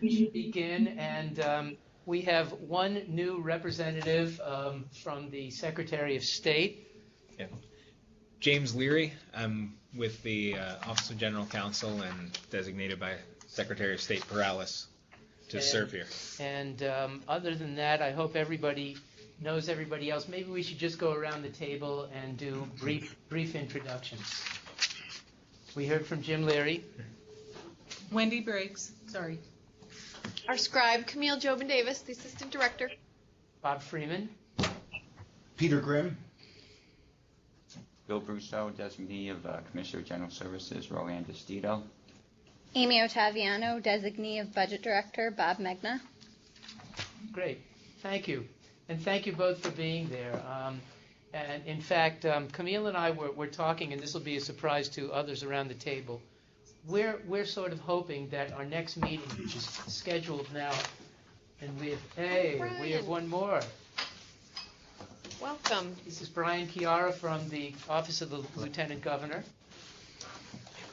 we should begin, and we have one new representative from the Secretary of State. Yeah. James Leary. I'm with the Office of General Counsel and designated by Secretary of State Perales to serve here. And other than that, I hope everybody knows everybody else. Maybe we should just go around the table and do brief introductions. We heard from Jim Leary. Wendy Briggs, sorry. Our scribe, Camille Jobin Davis, the assistant director. Bob Freeman. Peter Grimm. Bill Brusso, designee of Commissioner of General Services, Roland Estito. Amy Ottaviano, designee of Budget Director, Bob Megna. Great, thank you. And thank you both for being there. And in fact, Camille and I were talking, and this will be a surprise to others around the table. We're sort of hoping that our next meeting, which is scheduled now, and we have one more. Welcome. This is Brian Chiara from the Office of the Lieutenant Governor.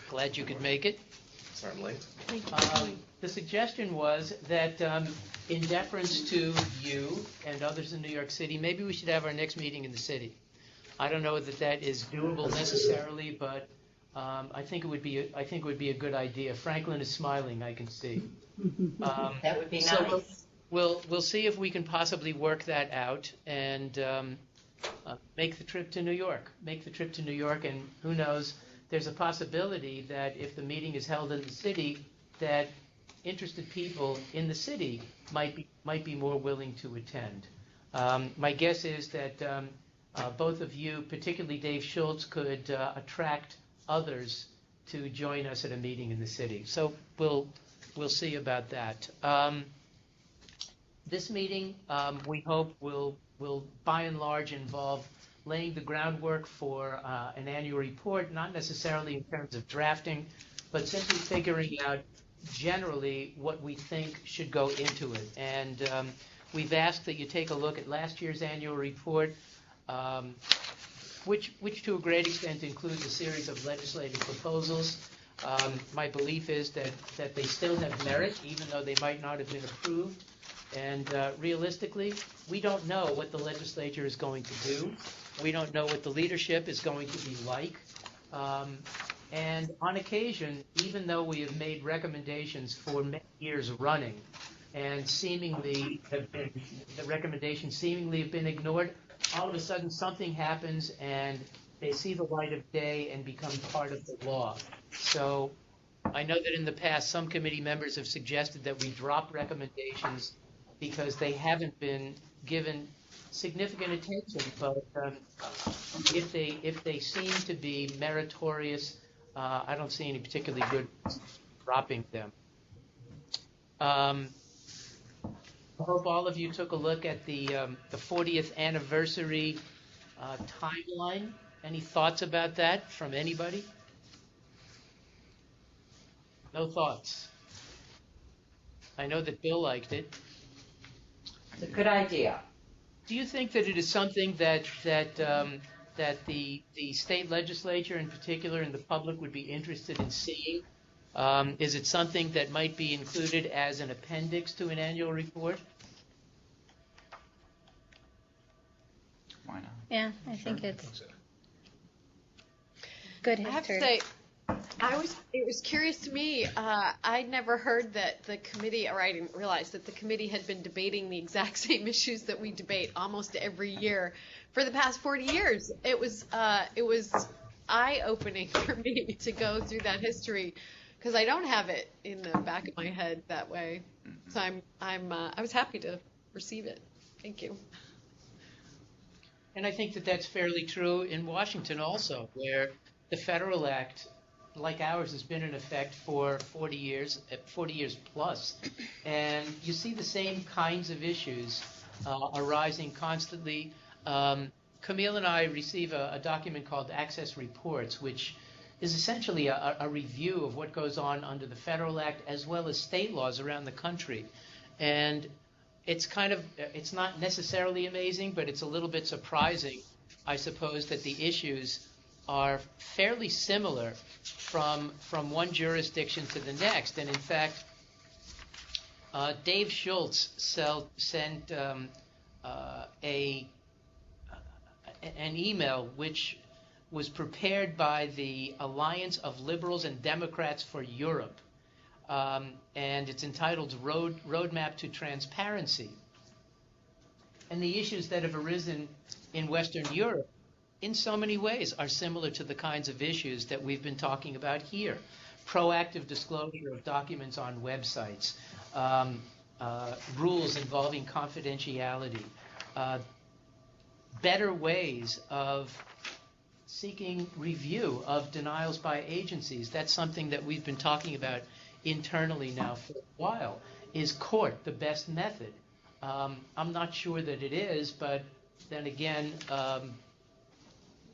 Glad you could make it. Certainly. The suggestion was that in deference to you and others in New York City, maybe we should have our next meeting in the city. I don't know that that is doable necessarily, but I think it would be a good idea. Franklin is smiling, I can see. That would be nice. So we'll see if we can possibly work that out and make the trip to New York. And who knows? There's a possibility that if the meeting is held in the city, that interested people in the city might be more willing to attend. My guess is that both of you, particularly Dave Schultz, could attract others to join us at a meeting in the city. So we'll see about that. This meeting, we hope, will by and large involve laying the groundwork for an annual report, not necessarily in terms of drafting, but simply figuring out generally what we think should go into it. And we've asked that you take a look at last year's annual report, which to a great extent includes a series of legislative proposals. My belief is that they still have merit, even though they might not have been approved. And realistically, we don't know what the legislature is going to do. We don't know what the leadership is going to be like. And on occasion, even though we have made recommendations for many years running, and the recommendations seemingly have been ignored, all of a sudden something happens and they see the light of day and become part of the law. So I know that in the past some committee members have suggested that we drop recommendations because they haven't been given significant attention, but if they seem to be meritorious, I don't see any particularly good dropping them. I hope all of you took a look at the 40th anniversary timeline. Any thoughts about that from anybody? No thoughts. I know that Bill liked it. It's a good idea. Do you think that it is something that the state legislature in particular and the public would be interested in seeing? Is it something that might be included as an appendix to an annual report? Why not? Yeah, I think it's good history. I have to say, it was curious to me. I'd never heard that the committee, or I didn't realize that the committee had been debating the exact same issues that we debate almost every year for the past 40 years. It was eye-opening for me to go through that history because I don't have it in the back of my head that way. So I was happy to receive it. Thank you. And I think that that's fairly true in Washington also, where the Federal Act, like ours, has been in effect for 40 years plus. And you see the same kinds of issues arising constantly. Camille and I receive a document called Access Reports, which is essentially a review of what goes on under the Federal Act as well as state laws around the country. And it's not necessarily amazing, but it's a little bit surprising, I suppose, that the issues are fairly similar from one jurisdiction to the next. And in fact, Dave Schultz sent an email which was prepared by the Alliance of Liberals and Democrats for Europe, and it's entitled Roadmap to Transparency. And the issues that have arisen in Western Europe in so many ways are similar to the kinds of issues that we've been talking about here. Proactive disclosure of documents on websites, rules involving confidentiality, better ways of seeking review of denials by agencies. That's something that we've been talking about internally now for a while. Is court the best method? I'm not sure that it is, but then again,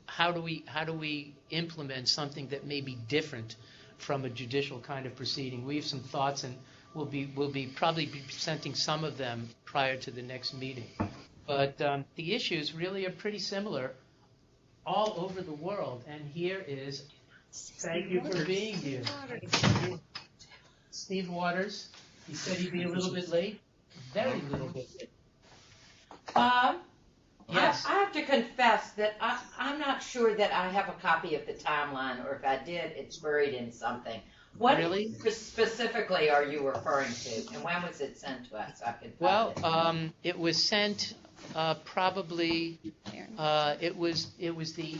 how do we implement something that may be different from a judicial kind of proceeding? We have some thoughts, and we'll probably be presenting some of them prior to the next meeting. But the issues really are pretty similar all over the world. And here is, thank you for being here, Steve Waters. He said he'd be a little bit late, very little bit late. Yes. I have to confess that I'm not sure that I have a copy of the timeline, or if I did, it's buried in something. What Really? specifically are you referring to, and when was it sent to us? I could find it. It was sent probably. It was the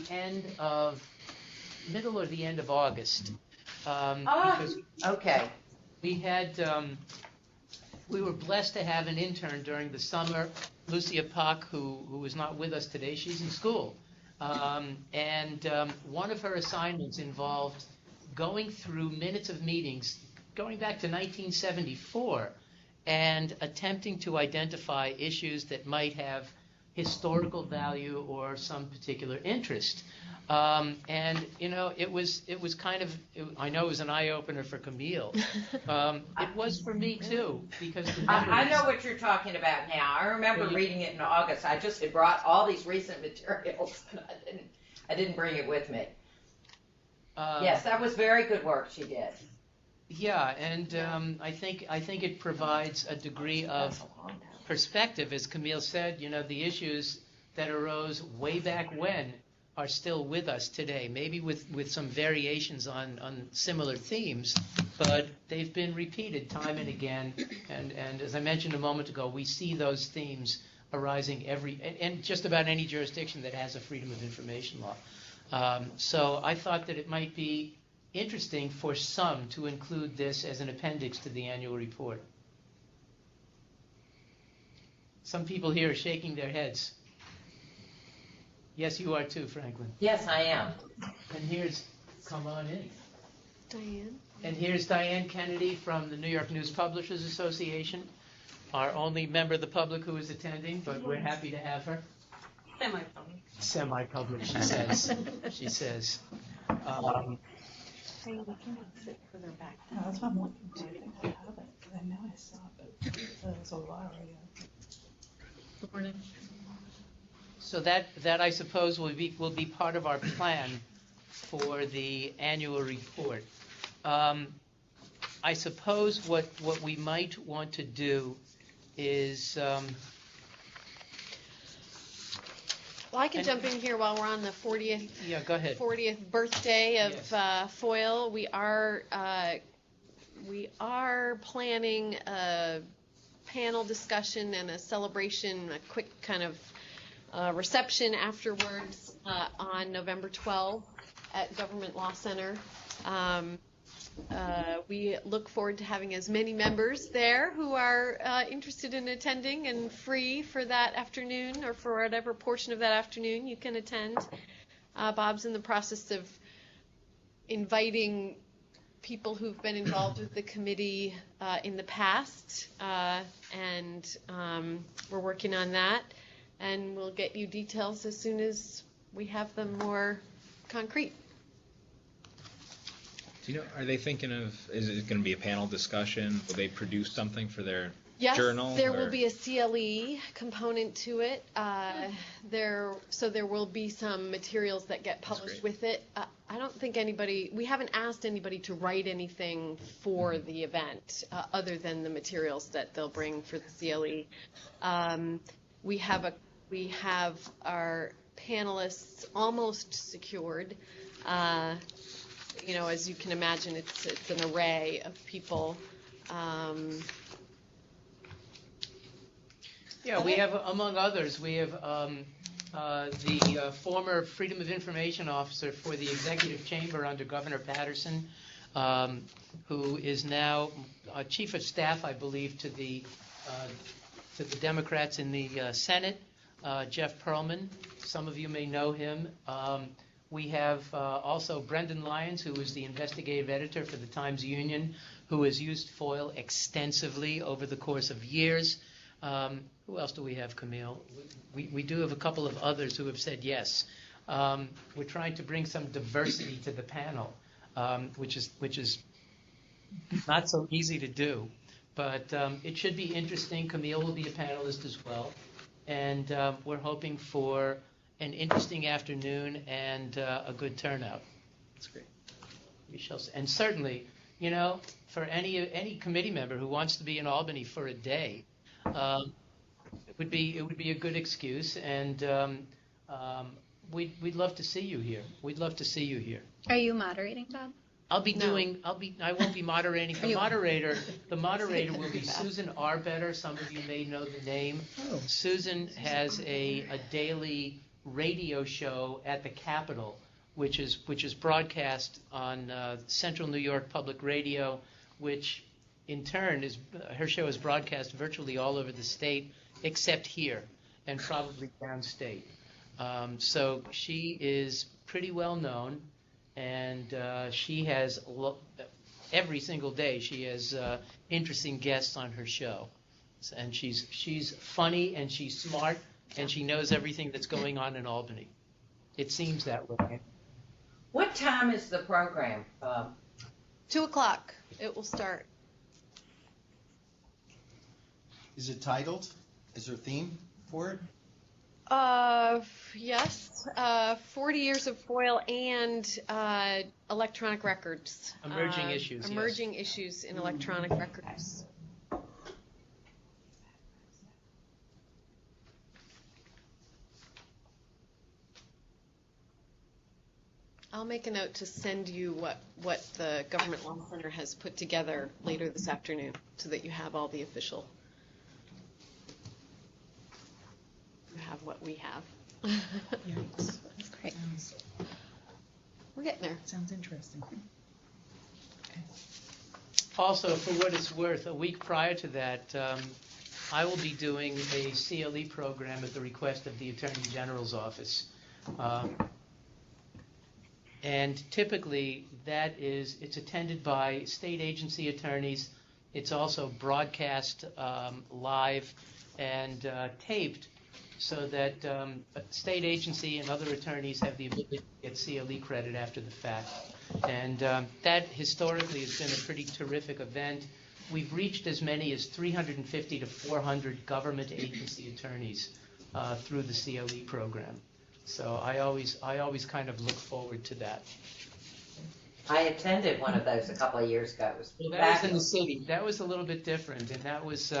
middle or the end of August. Because Okay. we were blessed to have an intern during the summer, Lucia Pak, who is not with us today. She's in school. And one of her assignments involved going through minutes of meetings going back to 1974 and attempting to identify issues that might have historical value or some particular interest. And it was kind of, I know it was an eye opener for Camille. It was for me too, because I know what you're talking about now. I remember reading it in August. I just had brought all these recent materials, and I didn't bring it with me. Yes, that was very good work she did. Yeah, and I think it provides a degree of perspective, as Camille said. The issues that arose way back when are still with us today, maybe with some variations on similar themes, but they've been repeated time and again. And as I mentioned a moment ago, we see those themes arising and just about any jurisdiction that has a Freedom of Information law. So I thought that it might be interesting for some to include this as an appendix to the annual report. Some people here are shaking their heads. Yes, you are too, Franklin. Yes, I am. And come on in. Diane. And here's Diane Kennedy from the New York News Publishers Association, our only member of the public who is attending, but we're happy to have her. Semi-public. Semi-public, she says. She says. That's what I'm looking to. I think I have it, because I know I saw it. It was a while ago. Good morning. So that I suppose will be part of our plan for the annual report. I suppose what we might want to do is. Well, I can jump in here while we're on the 40th. Yeah, go ahead. 40th birthday of Yes. FOIL. We are planning a panel discussion and a celebration, a quick kind of reception afterwards on November 12th at Government Law Center. We look forward to having as many members there who are interested in attending and free for that afternoon, or for whatever portion of that afternoon you can attend. Bob's in the process of inviting people who've been involved with the committee in the past, and we're working on that. And we'll get you details as soon as we have them more concrete. Do you know, are they thinking of, is it going to be a panel discussion? Will they produce something for their Yes, journal? there will be a CLE component to it. So there will be some materials that get published great. with it. I don't think we haven't asked anybody to write anything for the event other than the materials that they'll bring for the CLE. We have our panelists almost secured. As you can imagine, it's an array of people. We have, among others, we have the former Freedom of Information Officer for the Executive Chamber under Governor Patterson, who is now Chief of Staff, I believe, to the Democrats in the Senate, Jeff Pearlman. Some of you may know him. We have also Brendan Lyons, who is the investigative editor for the Times-Union, who has used FOIL extensively over the course of years. Who else do we have, Camille? We do have a couple of others who have said yes. We're trying to bring some diversity to the panel, which is not so easy to do. But it should be interesting. Camille will be a panelist as well. And we're hoping for an interesting afternoon and a good turnout. That's great. We shall see. And certainly, for any committee member who wants to be in Albany for a day, it would be a good excuse, and we'd love to see you here. We'd love to see you here. Are you moderating, Bob? I won't be moderating. The moderator will be Susan Arbetter. Some of you may know the name. Oh. Susan has a daily radio show at the Capitol, which is broadcast on Central New York Public Radio, which in turn her show is broadcast virtually all over the state except here and probably downstate. So she is pretty well known, and she has every single day she has interesting guests on her show, and she's funny and she's smart and she knows everything that's going on in Albany. It seems that way. What time is the program? 2:00. It will start. Is it titled? Is there a theme for it? Yes. 40 years of FOIL and electronic records. Emerging issues. Yes. Emerging issues in electronic records. I'll make a note to send you what the Government Law Center has put together later this afternoon so that you have all the official. You have what we have. Yikes. That's great. We're getting there. Sounds interesting. Okay. Also, for what it's worth, a week prior to that, I will be doing a CLE program at the request of the Attorney General's office. And typically, it's attended by state agency attorneys. It's also broadcast live and taped so that state agency and other attorneys have the ability to get CLE credit after the fact. And that historically has been a pretty terrific event. We've reached as many as 350 to 400 government agency attorneys through the CLE program. So I always kind of look forward to that. I attended one of those a couple of years ago. It was Well, that was in the city. That was a little bit different, and that was,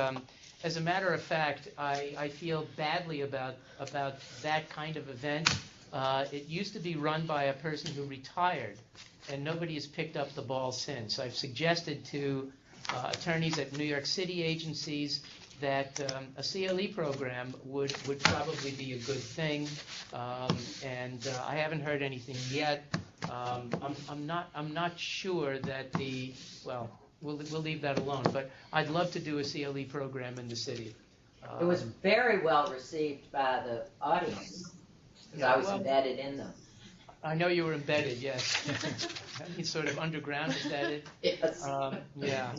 as a matter of fact, I feel badly about that kind of event. It used to be run by a person who retired, and nobody has picked up the ball since. I've suggested to attorneys at New York City agencies that a CLE program would probably be a good thing, and I haven't heard anything yet. I'm not sure that we'll leave that alone. But I'd love to do a CLE program in the city. It was very well received by the audience because I was embedded in them. I know you were embedded, yes. It's sort of underground embedded. Yes. Yeah.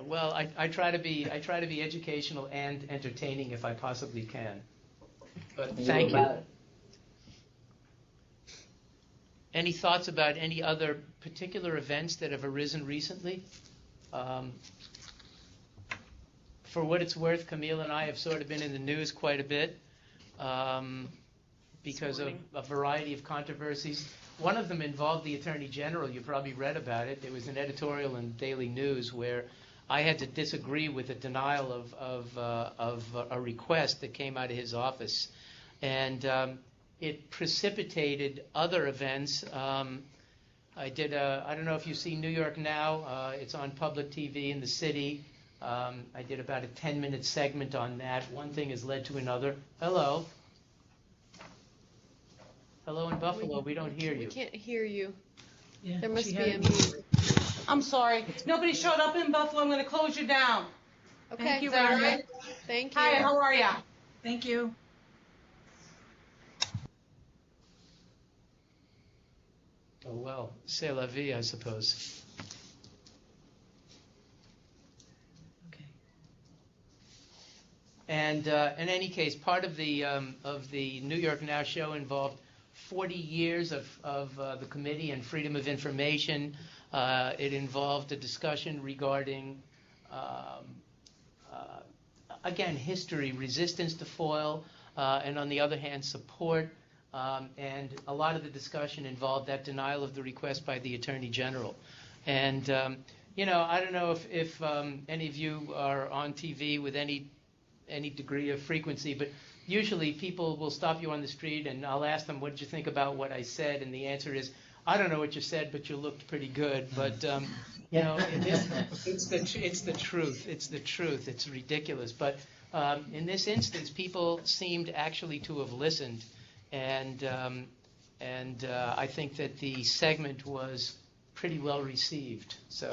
Well, I try to be educational and entertaining if I possibly can. But thank you. Any thoughts about any other particular events that have arisen recently? For what it's worth, Camille and I have sort of been in the news quite a bit because of a variety of controversies. One of them involved the Attorney General. You probably read about it. There was an editorial in Daily News where I had to disagree with a denial of a request that came out of his office. And it precipitated other events. I don't know if you've seen New York Now. It's on public TV in the city. I did about a 10-minute segment on that. One thing has led to another. Hello. Hello in Buffalo. We don't hear you. We can't hear you. Yeah, There must she be had a it. mute. I'm sorry. Nobody showed up in Buffalo. I'm going to close you down. Okay, Thank you is that very all right? much. Thank you. Hi, how are ya? Thank you. Oh, well, c'est la vie, I suppose. Okay. And in any case, part of the New York Now show involved 40 years of the committee and freedom of information. It involved a discussion regarding, again, history, resistance to FOIL, and on the other hand, support. And a lot of the discussion involved that denial of the request by the Attorney General. And, I don't know if any of you are on TV with any degree of frequency, but usually people will stop you on the street and I'll ask them, what did you think about what I said? And the answer is, I don't know what you said, but you looked pretty good. But, it's the truth. It's the truth. It's ridiculous. But in this instance, people seemed actually to have listened. And I think that the segment was pretty well received. So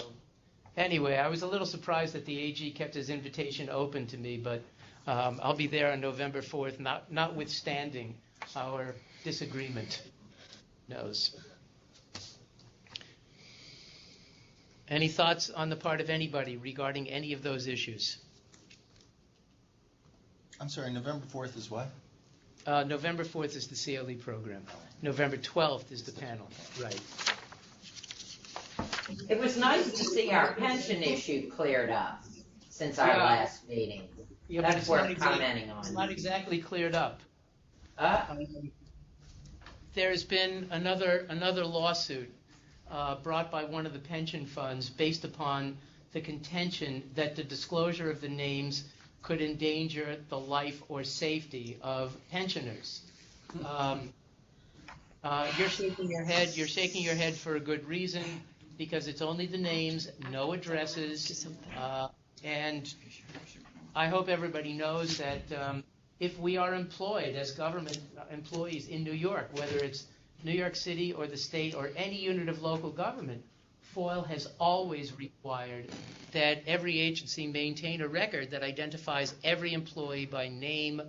anyway, I was a little surprised that the AG kept his invitation open to me, but I'll be there on November 4th, notwithstanding our disagreement. Knows. Any thoughts on the part of anybody regarding any of those issues? I'm sorry, November 4th is what? November 4th is the CLE program. November 12th is the panel. Right. It was nice to see our pension issue cleared up since our Yeah. last meeting. Yeah, but That's it's not worth exactly- commenting It's on. not exactly cleared up. Uh, There's been another lawsuit brought by one of the pension funds based upon the contention that the disclosure of the names could endanger the life or safety of pensioners. You're shaking your head. You're shaking your head for a good reason, because it's only the names, no addresses, and I hope everybody knows that if we are employed as government employees in New York, whether it's New York City or the state or any unit of local government, FOIL has always required that every agency maintain a record that identifies every employee by name,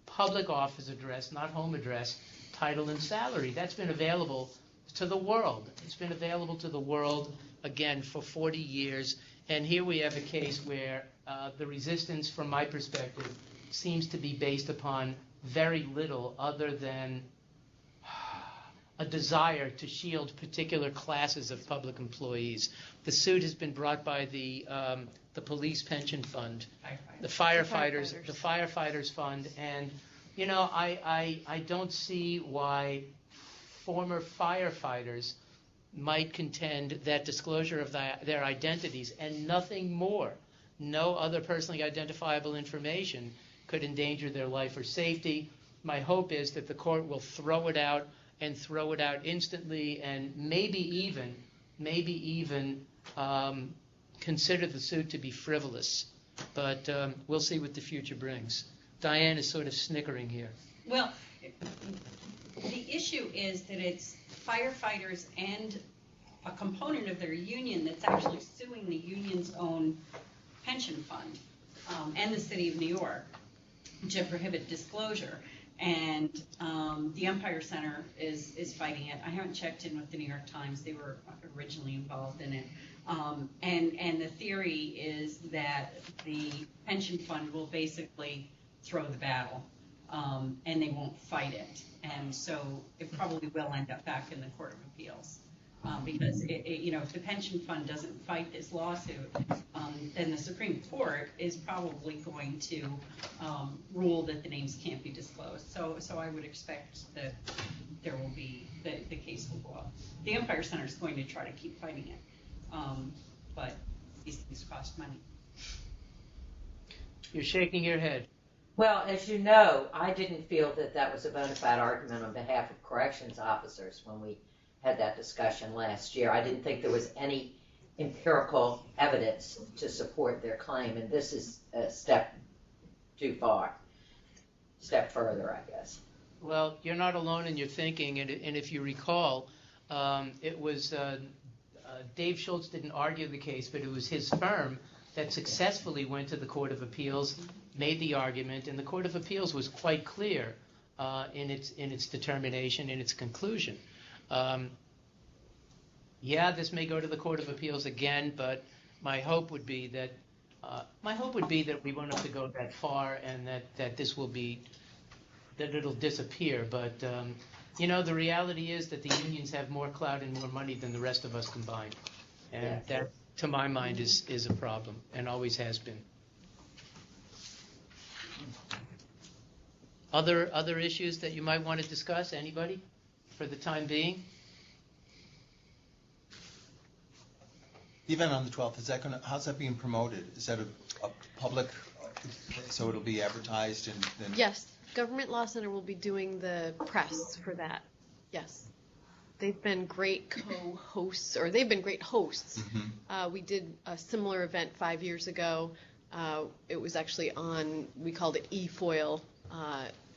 public office address, not home address, title, and salary. That's been available to the world. It's been available to the world, again, for 40 years. And here we have a case where the resistance, from my perspective, seems to be based upon very little other than a desire to shield particular classes of public employees. The suit has been brought by the police pension fund, the firefighters fund, and I don't see why former firefighters might contend that disclosure of their identities and nothing more, no other personally identifiable information, could endanger their life or safety. My hope is that the court will throw it out and throw it out instantly, and maybe even consider the suit to be frivolous. But we'll see what the future brings. Diane is sort of snickering here. Well, the issue is that it's firefighters and a component of their union that's actually suing the union's own pension fund and the city of New York to prohibit disclosure. And the Empire Center is fighting it. I haven't checked in with the New York Times. They were originally involved in it. And the theory is that the pension fund will basically throw the battle, and they won't fight it. And so it probably will end up back in the Court of Appeals. Because if the pension fund doesn't fight this lawsuit, then the Supreme Court is probably going to rule that the names can't be disclosed. So I would expect that there will be, the case will go up. The Empire Center is going to try to keep fighting it, but these things cost money. You're shaking your head. Well, as you know, I didn't feel that that was a bona fide argument on behalf of corrections officers when we had that discussion last year. I didn't think there was any empirical evidence to support their claim, and this is a step too far. Step further, I guess. Well, you're not alone in your thinking, and if you recall, it was Dave Schultz didn't argue the case, but it was his firm that successfully went to the Court of Appeals, made the argument, and the Court of Appeals was quite clear in its determination, in its conclusion. This may go to the Court of Appeals again, but my hope would be that we won't have to go that far, and that this will be, that it'll disappear. But the reality is that the unions have more clout and more money than the rest of us combined, and that, to my mind, is a problem, and always has been. Other issues that you might want to discuss? Anybody, for the time being? The event on the 12th, how's that being promoted? Is that a public, so it'll be advertised and then? Yes, Government Law Center will be doing the press for that. Yes. They've been great co-hosts, or they've been great hosts. Mm-hmm. We did a similar event 5 years ago. It was actually on, we called it eFoil.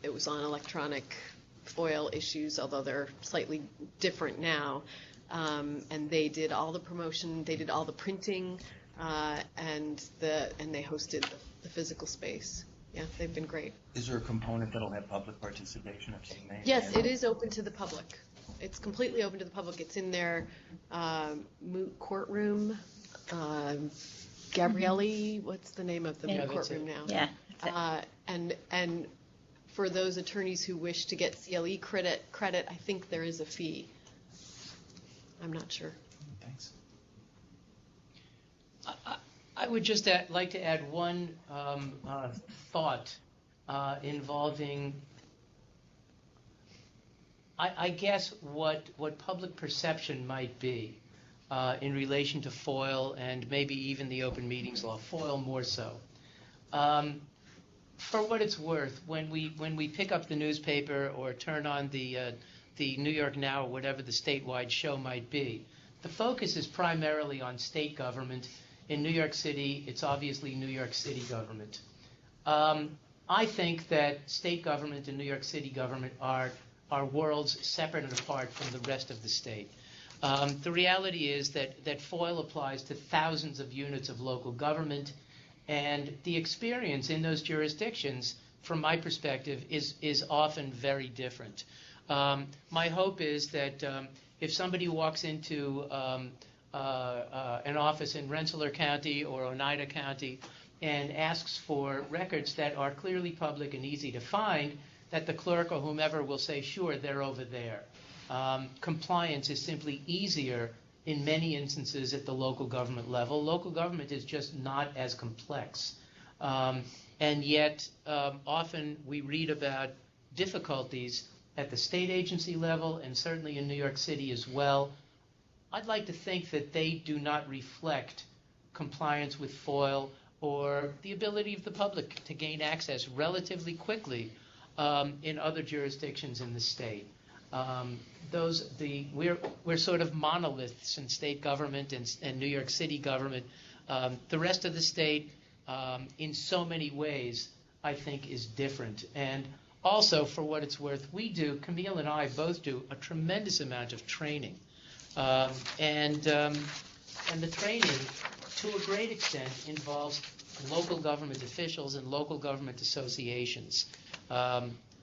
It was on electronic FOIL issues, although they're slightly different now. And they did all the promotion, they did all the printing, and they hosted the physical space. Yeah, they've been great. Is there a component that'll have public participation of CMA? Yes, it is open to the public. It's completely open to the public. It's in their moot courtroom. Gabrielli, what's the name of the moot courtroom now? Yeah. And for those attorneys who wish to get CLE credit, I think there is a fee. I'm not sure. Thanks. I would just like to add one thought involving, I guess, what public perception might be in relation to FOIL and maybe even the open meetings law, FOIL more so. For what it's worth, when we pick up the newspaper or turn on the New York Now or whatever the statewide show might be, the focus is primarily on state government. In New York City, it's obviously New York City government. I think that state government and New York City government are worlds separate and apart from the rest of the state. The reality is that FOIL applies to thousands of units of local government, and the experience in those jurisdictions, from my perspective, is often very different. My hope is that if somebody walks into an office in Rensselaer County or Oneida County and asks for records that are clearly public and easy to find, that the clerk or whomever will say, sure, they're over there. Compliance is simply easier in many instances at the local government level. Local government is just not as complex. And yet, often we read about difficulties at the state agency level and certainly in New York City as well. I'd like to think that they do not reflect compliance with FOIL or the ability of the public to gain access relatively quickly in other jurisdictions in the state. We're sort of monoliths in state government and New York City government. The rest of the state, in so many ways, I think is different. And also, for what it's worth, Camille and I both do a tremendous amount of training. And the training, to a great extent, involves local government officials and local government associations.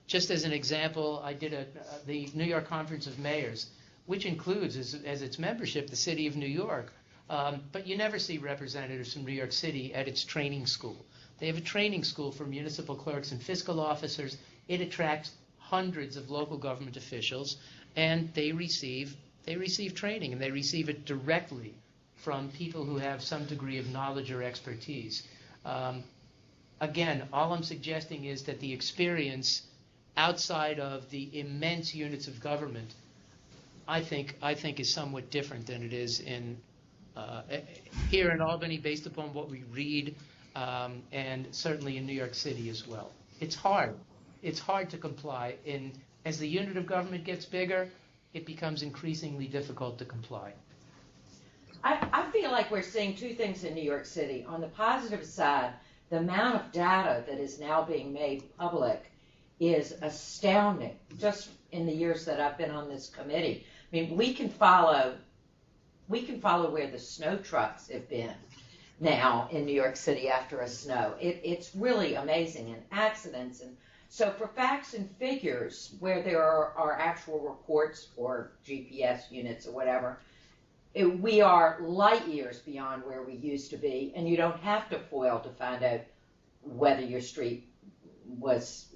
Just as an example, I did the New York Conference of Mayors, which includes as its membership the city of New York. But you never see representatives from New York City at its training school. They have a training school for municipal clerks and fiscal officers. It attracts hundreds of local government officials, and they receive They receive training, and they receive it directly from people who have some degree of knowledge or expertise. Again, all I'm suggesting is that the experience outside of the immense units of government, I think is somewhat different than it is in here in Albany, based upon what we read, and certainly in New York City as well. It's hard. It's hard to comply. As the unit of government gets bigger, it becomes increasingly difficult to comply. I feel like we're seeing two things in New York City. On the positive side, the amount of data that is now being made public is astounding, just in the years that I've been on this committee. I mean, we can follow where the snow trucks have been now in New York City after a snow. It's really amazing, and accidents. And so for facts and figures, where there are actual reports or GPS units or whatever, we are light years beyond where we used to be, and you don't have to foil to find out whether your street was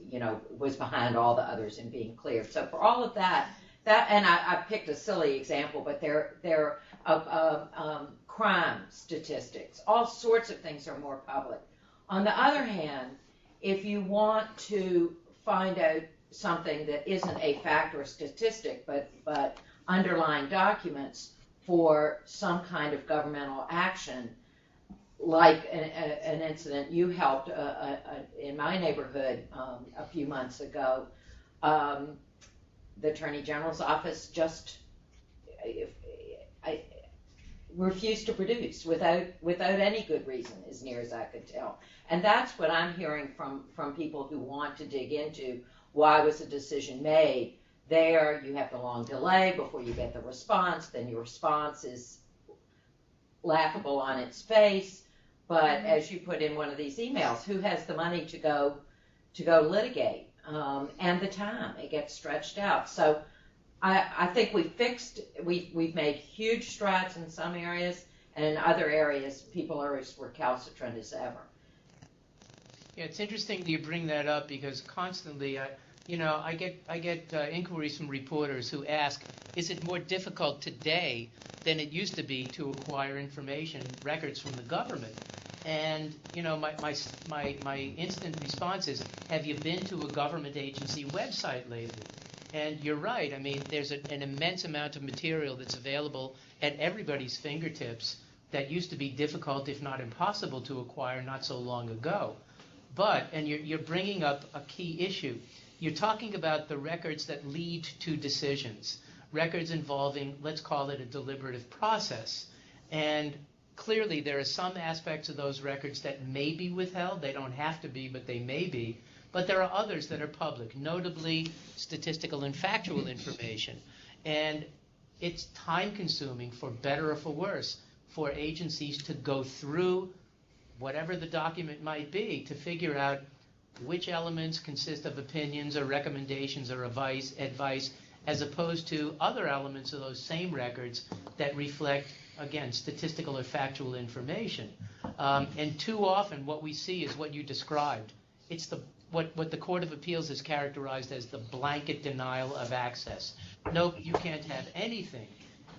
behind all the others and being cleared. So for all of that, and I picked a silly example, but there are crime statistics. All sorts of things are more public. On the other hand, if you want to find out something that isn't a fact or a statistic, but underlying documents for some kind of governmental action, like an incident you helped in my neighborhood a few months ago, the Attorney General's office just refused to produce without any good reason, as near as I could tell. And that's what I'm hearing from people who want to dig into why was the decision made. There, you have the long delay before you get the response. Then your response is laughable on its face. But as you put in one of these emails, who has the money to go litigate and the time? It gets stretched out. So I think we've made huge strides in some areas, and in other areas, people are as recalcitrant as ever. Yeah, it's interesting you bring that up, because constantly, I get inquiries from reporters who ask, is it more difficult today than it used to be to acquire information, records from the government? And my instant response is, have you been to a government agency website lately? And you're right. I mean, there's an immense amount of material that's available at everybody's fingertips that used to be difficult, if not impossible, to acquire not so long ago. But, and you're bringing up a key issue. You're talking about the records that lead to decisions, records involving, let's call it a deliberative process. And clearly there are some aspects of those records that may be withheld. They don't have to be, but they may be. But there are others that are public, notably statistical and factual information. And it's time-consuming, for better or for worse, for agencies to go through whatever the document might be to figure out which elements consist of opinions or recommendations or advice, as opposed to other elements of those same records that reflect, again, statistical or factual information. And too often what we see is what you described. It's what the Court of Appeals has characterized as the blanket denial of access. Nope, you can't have anything.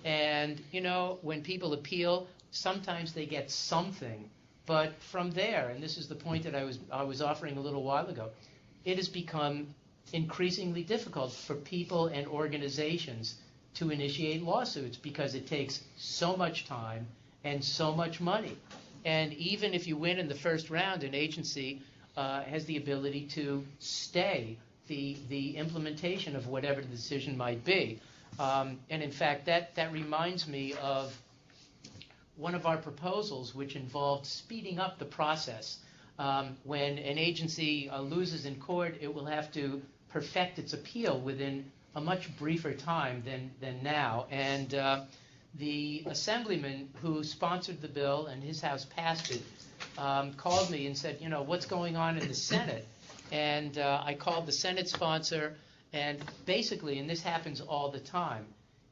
And, when people appeal, sometimes they get something. But from there, and this is the point that I was offering a little while ago, it has become increasingly difficult for people and organizations to initiate lawsuits, because it takes so much time and so much money. And even if you win in the first round, an agency has the ability to stay the implementation of whatever the decision might be. And in fact, that reminds me of one of our proposals, which involved speeding up the process. When an agency loses in court, it will have to perfect its appeal within a much briefer time than now. And the assemblyman who sponsored the bill, and his House passed it, called me and said, what's going on in the Senate? And I called the Senate sponsor, and basically, and this happens all the time,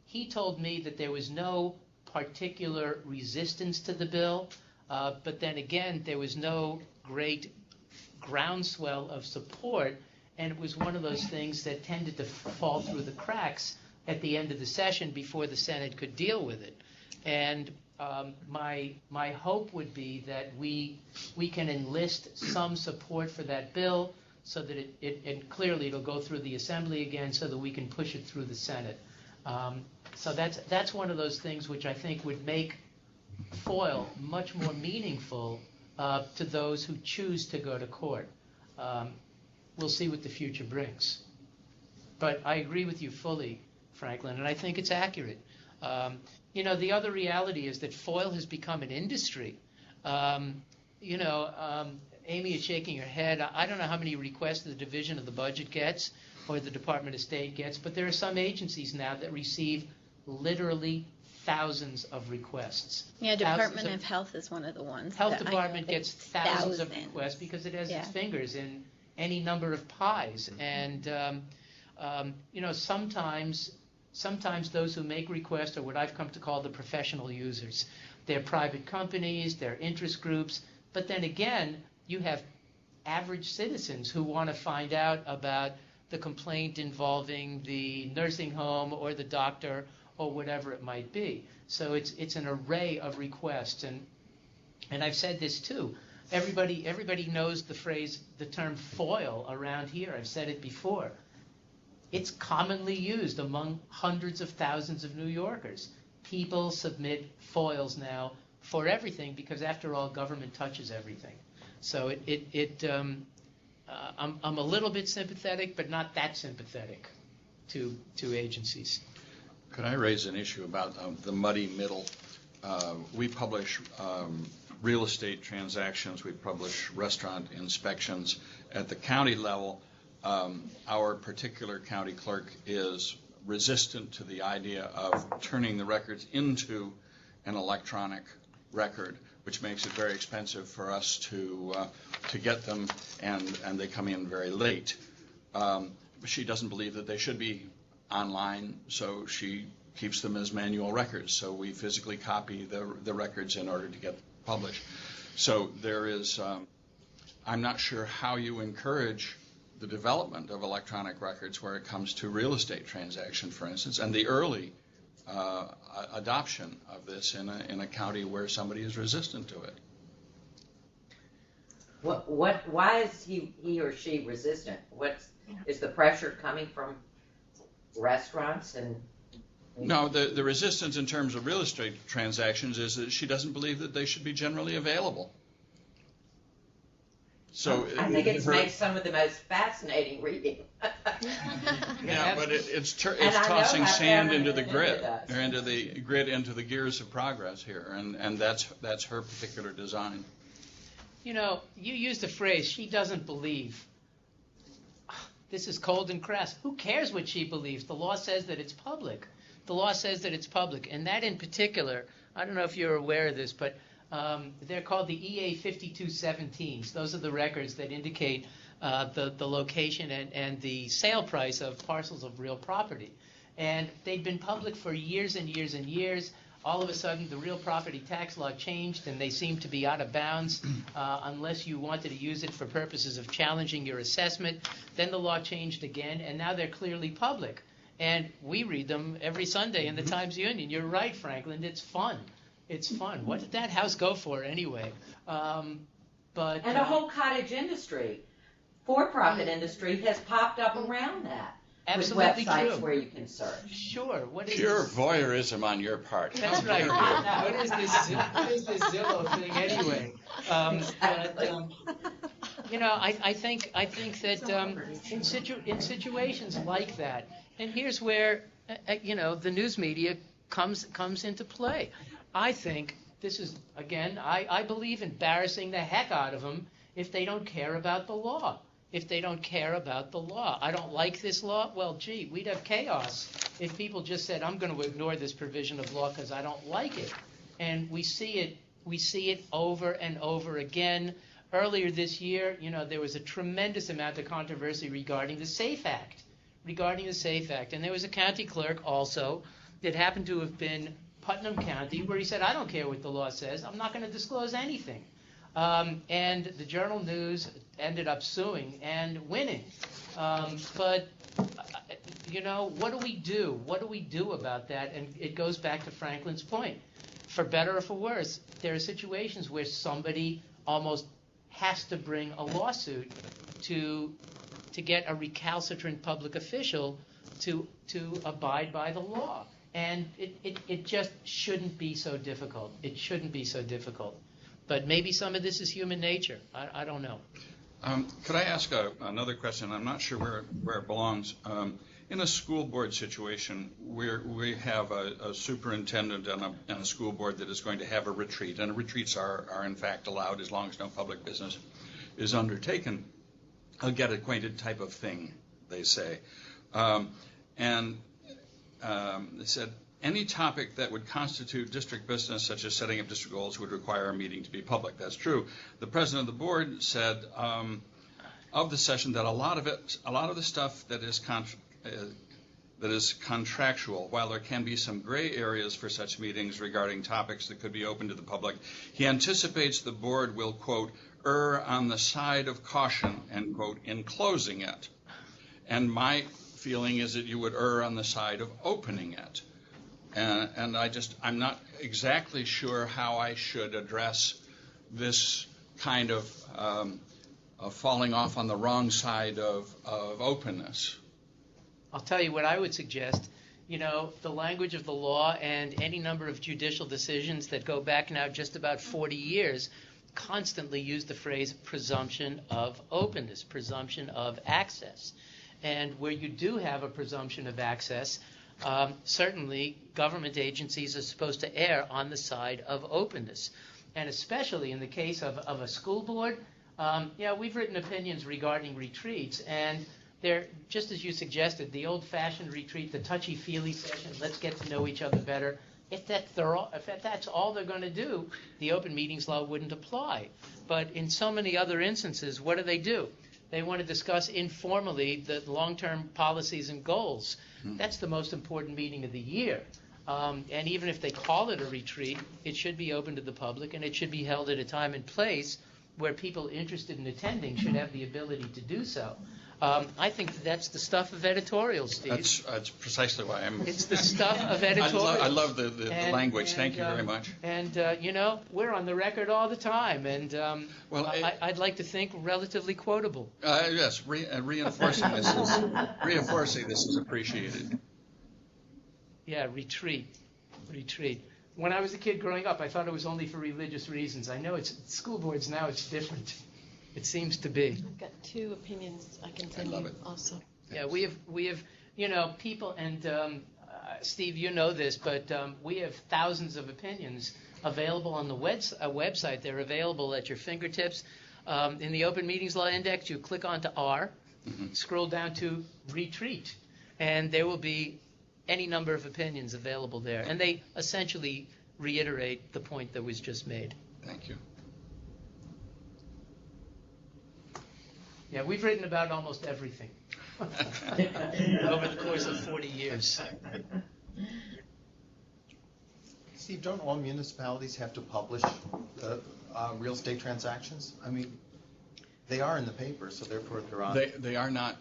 he told me that there was no particular resistance to the bill, but then again, there was no great groundswell of support, and it was one of those things that tended to fall through the cracks at the end of the session before the Senate could deal with it. And my hope would be that we can enlist some support for that bill so that and clearly it'll go through the Assembly again so that we can push it through the Senate. So that's one of those things which I think would make FOIL much more meaningful to those who choose to go to court. We'll see what the future brings. But I agree with you fully, Franklin, and I think it's accurate. The other reality is that FOIL has become an industry. Amy is shaking her head. I don't know how many requests the Division of the Budget gets or the Department of State gets, but there are some agencies now that receive literally thousands of requests. Yeah, Department of Health is one of the ones. Health Department gets thousands of requests because it has its fingers in any number of pies. And, sometimes those who make requests are what I've come to call the professional users. They're private companies, they're interest groups, but then again, you have average citizens who want to find out about the complaint involving the nursing home or the doctor or whatever it might be. So it's an array of requests, and I've said this too. Everybody knows the term FOIL around here. I've said it before. It's commonly used among hundreds of thousands of New Yorkers. People submit FOILs now for everything because, after all, government touches everything. So I'm a little bit sympathetic, but not that sympathetic to agencies. Could I raise an issue about the muddy middle? We publish real estate transactions. We publish restaurant inspections. At the county level, our particular county clerk is resistant to the idea of turning the records into an electronic record, which makes it very expensive for us to get them, and they come in very late. She doesn't believe that they should be online, so she keeps them as manual records. So we physically copy the records in order to get published. So there is, I'm not sure how you encourage the development of electronic records where it comes to real estate transaction, for instance, and the early adoption of this in a county where somebody is resistant to it. Why is he or she resistant? Is the pressure coming from restaurants and? No, the resistance in terms of real estate transactions is that she doesn't believe that they should be generally available. So I think it makes some of the most fascinating reading. Yeah, but it's tossing sand into the grid, or into the gears of progress here, and that's her particular design. You used the phrase, she doesn't believe. This is cold and crass. Who cares what she believes? The law says that it's public. The law says that it's public, and that in particular, I don't know if you're aware of this, but they're called the EA 5217s. Those are the records that indicate the location and the sale price of parcels of real property. And they'd been public for years and years and years. All of a sudden, the real property tax law changed, and they seemed to be out of bounds unless you wanted to use it for purposes of challenging your assessment. Then the law changed again, and now they're clearly public. And we read them every Sunday in the Times-Union. You're right, Franklin. It's fun. It's fun. What did that house go for anyway? And a whole cottage industry, for-profit industry, has popped up around that. Absolutely with websites true. where you can search. Sure. What is Pure this? voyeurism on your part. That's right. What is this Zillow thing anyway? I think that in situations like that, and here's where the news media comes into play. I think this is, again, I believe embarrassing the heck out of them if they don't care about the law. If they don't care about the law. I don't like this law. Well, gee, we'd have chaos if people just said, I'm going to ignore this provision of law because I don't like it. And we see it over and over again. Earlier this year, there was a tremendous amount of controversy regarding the SAFE Act. And there was a county clerk also that happened to have been Putnam County, where he said, I don't care what the law says. I'm not going to disclose anything. And the Journal News ended up suing and winning. But you know, what do we do? What do we do about that? And it goes back to Franklin's point. For better or for worse, there are situations where somebody almost has to bring a lawsuit to get a recalcitrant public official to abide by the law. And it just shouldn't be so difficult. It shouldn't be so difficult. But maybe some of this is human nature. I don't know. Could I ask another question? I'm not sure where it belongs. In a school board situation, we have a superintendent and a school board that is going to have a retreat, and retreats are in fact allowed as long as no public business is undertaken. A get acquainted type of thing, they say. And they said any topic that would constitute district business, such as setting up district goals, would require a meeting to be public. That's true. The president of the board said of the session that a lot of the stuff that is contractual, while there can be some gray areas for such meetings regarding topics that could be open to the public, he anticipates the board will, quote, err on the side of caution, end quote, in closing it. And my feeling is that you would err on the side of opening it. And I'm not exactly sure how I should address this kind of falling off on the wrong side of openness. I'll tell you what I would suggest. You know, the language of the law and any number of judicial decisions that go back now just about 40 years constantly use the phrase presumption of openness, presumption of access. And where you do have a presumption of access, certainly government agencies are supposed to err on the side of openness. And especially in the case of a school board, we've written opinions regarding retreats, and they're, just as you suggested, the old-fashioned retreat, the touchy-feely session, let's get to know each other better. If that's all they're going to do, the open meetings law wouldn't apply. But in so many other instances, what do? They want to discuss informally the long-term policies and goals. That's the most important meeting of the year. And even if they call it a retreat, it should be open to the public, and it should be held at a time and place where people interested in attending should have the ability to do so. I think that's the stuff of editorials, Steve. That's precisely why I'm... It's the stuff of editorials. I love the language. Thank you very much. And, we're on the record all the time, and I'd like to think relatively quotable. Yes, reinforcing this is appreciated. Yeah, retreat. When I was a kid growing up, I thought it was only for religious reasons. I know it's school boards now, it's different. It seems to be. I've got 2 opinions I can send you also. Yeah, we have, people, and Steve, you know this, but we have thousands of opinions available on the website. They're available at your fingertips. In the Open Meetings Law Index, you click onto R, scroll down to Retreat, and there will be any number of opinions available there. And they essentially reiterate the point that was just made. Thank you. Yeah, we've written about almost everything over the course of 40 years. Steve, don't all municipalities have to publish real estate transactions? I mean, they are in the paper, so therefore they're on. They are not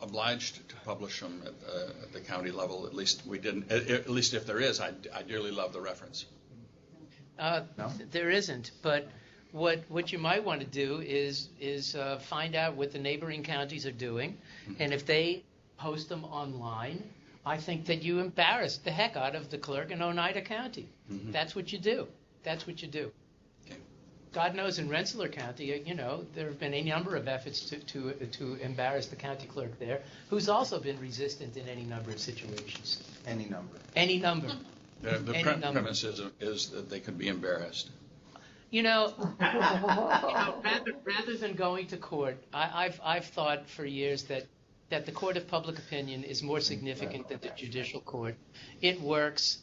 obliged to publish them at the county level. At least we didn't. At least if there is, I dearly love the reference. No? There isn't, but what you might want to do is find out what the neighboring counties are doing, and if they post them online, I think that you embarrass the heck out of the clerk in Oneida County. That's what you do. Okay. God knows in Rensselaer County, there have been a number of efforts to embarrass the county clerk there, who's also been resistant in any number of situations. Any number. The premise is that they could be embarrassed. Rather than going to court, I've thought for years that the court of public opinion is more significant than the judicial court. It works.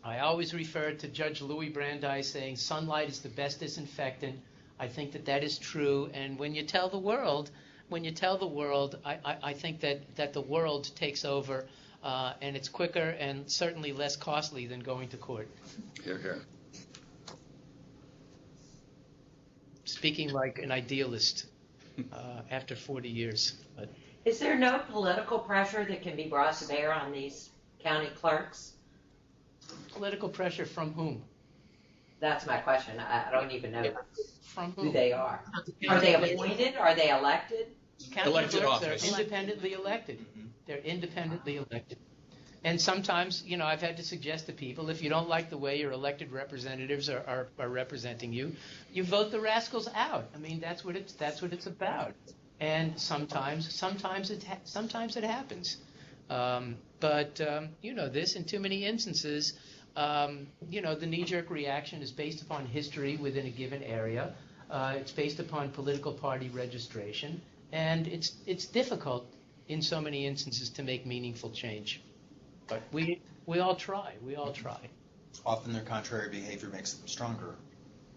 I always refer to Judge Louis Brandeis saying sunlight is the best disinfectant. I think that is true. And when you tell the world, I think that the world takes over, and it's quicker and certainly less costly than going to court. Hear, hear. Speaking like an idealist after 40 years. But Is there no political pressure that can be brought to bear on these county clerks? Political pressure from whom? That's my question. I don't even know From who whom? they are. Are they appointed? Are they elected? County Elected clerks office. are independently elected. They're independently elected. And sometimes, I've had to suggest to people, if you don't like the way your elected representatives are representing you, you vote the rascals out. I mean, that's what it's about. And sometimes it happens. But this in too many instances, the knee-jerk reaction is based upon history within a given area. It's based upon political party registration, and it's difficult in so many instances to make meaningful change. But we all try. We all try. Often their contrary behavior makes them stronger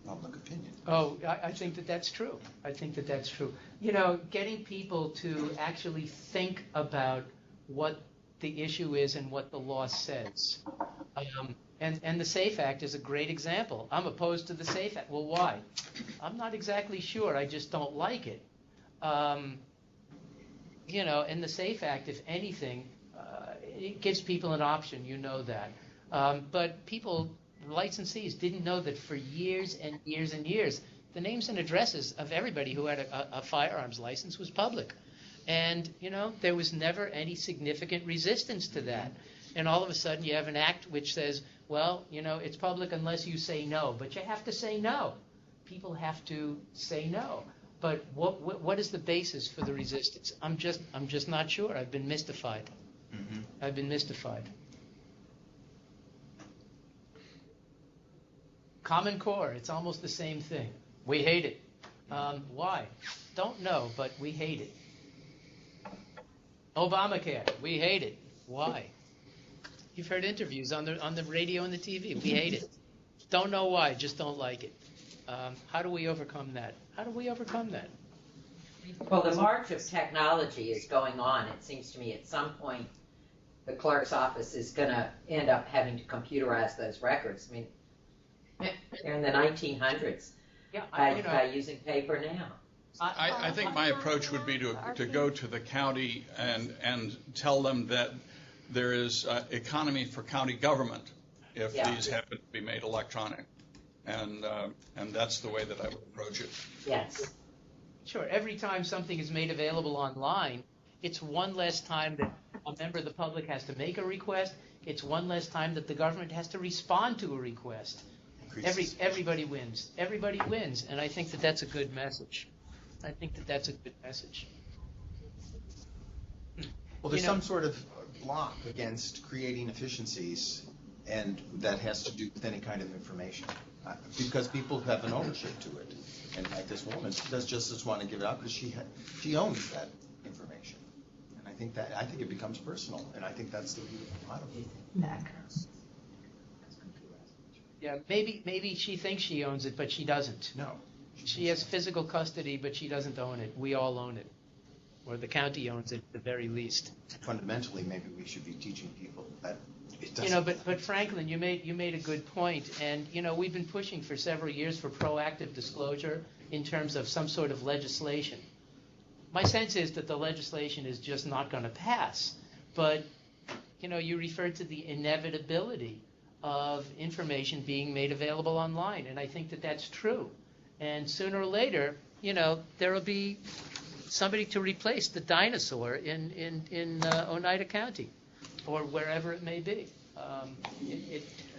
public opinion. Oh, I think that's true. I think that's true. Getting people to actually think about what the issue is and what the law says. And the SAFE Act is a great example. I'm opposed to the SAFE Act. Well, why? I'm not exactly sure. I just don't like it. And the SAFE Act, if anything, it gives people an option. You know that. But people, licensees, didn't know that for years and years and years, the names and addresses of everybody who had a firearms license was public. And, there was never any significant resistance to that. And all of a sudden you have an act which says, well, it's public unless you say no. But you have to say no. People have to say no. But what is the basis for the resistance? I'm just not sure. I've been mystified. Mm-hmm. I've been mystified. Common Core, it's almost the same thing. We hate it. Why? Don't know, but we hate it. Obamacare, we hate it. Why? You've heard interviews on the radio and the TV. We hate it. Don't know why, just don't like it. How do we overcome that? Well, the march of technology is going on. It seems to me at some point the clerk's office is going to end up having to computerize those records. I mean, they're in the 1900s by using paper now. I think my approach would be to go to the county and tell them that there is economy for county government if these happen to be made electronic, and that's the way that I would approach it. Yes. Sure. Every time something is made available online, it's one less time that a member of the public has to make a request. It's one less time that the government has to respond to a request. Everybody wins. Everybody wins, and I think that that's a good message. Well, there's some sort of block against creating efficiencies, and that has to do with any kind of information, because people have an ownership to it. And like this woman, she does just want to give it out because she owns that information, and I think it becomes personal, and I think that's the beautiful part of it. Yeah, maybe she thinks she owns it, but she doesn't. No. She has physical custody, but she doesn't own it. We all own it. Or the county owns it at the very least. Fundamentally, maybe we should be teaching people that it doesn't. But Franklin, you made a good point, and we've been pushing for several years for proactive disclosure in terms of some sort of legislation. My sense is that the legislation is just not going to pass. But you referred to the inevitability of information being made available online, and I think that that's true. And sooner or later, there will be somebody to replace the dinosaur in Oneida County, or wherever it may be.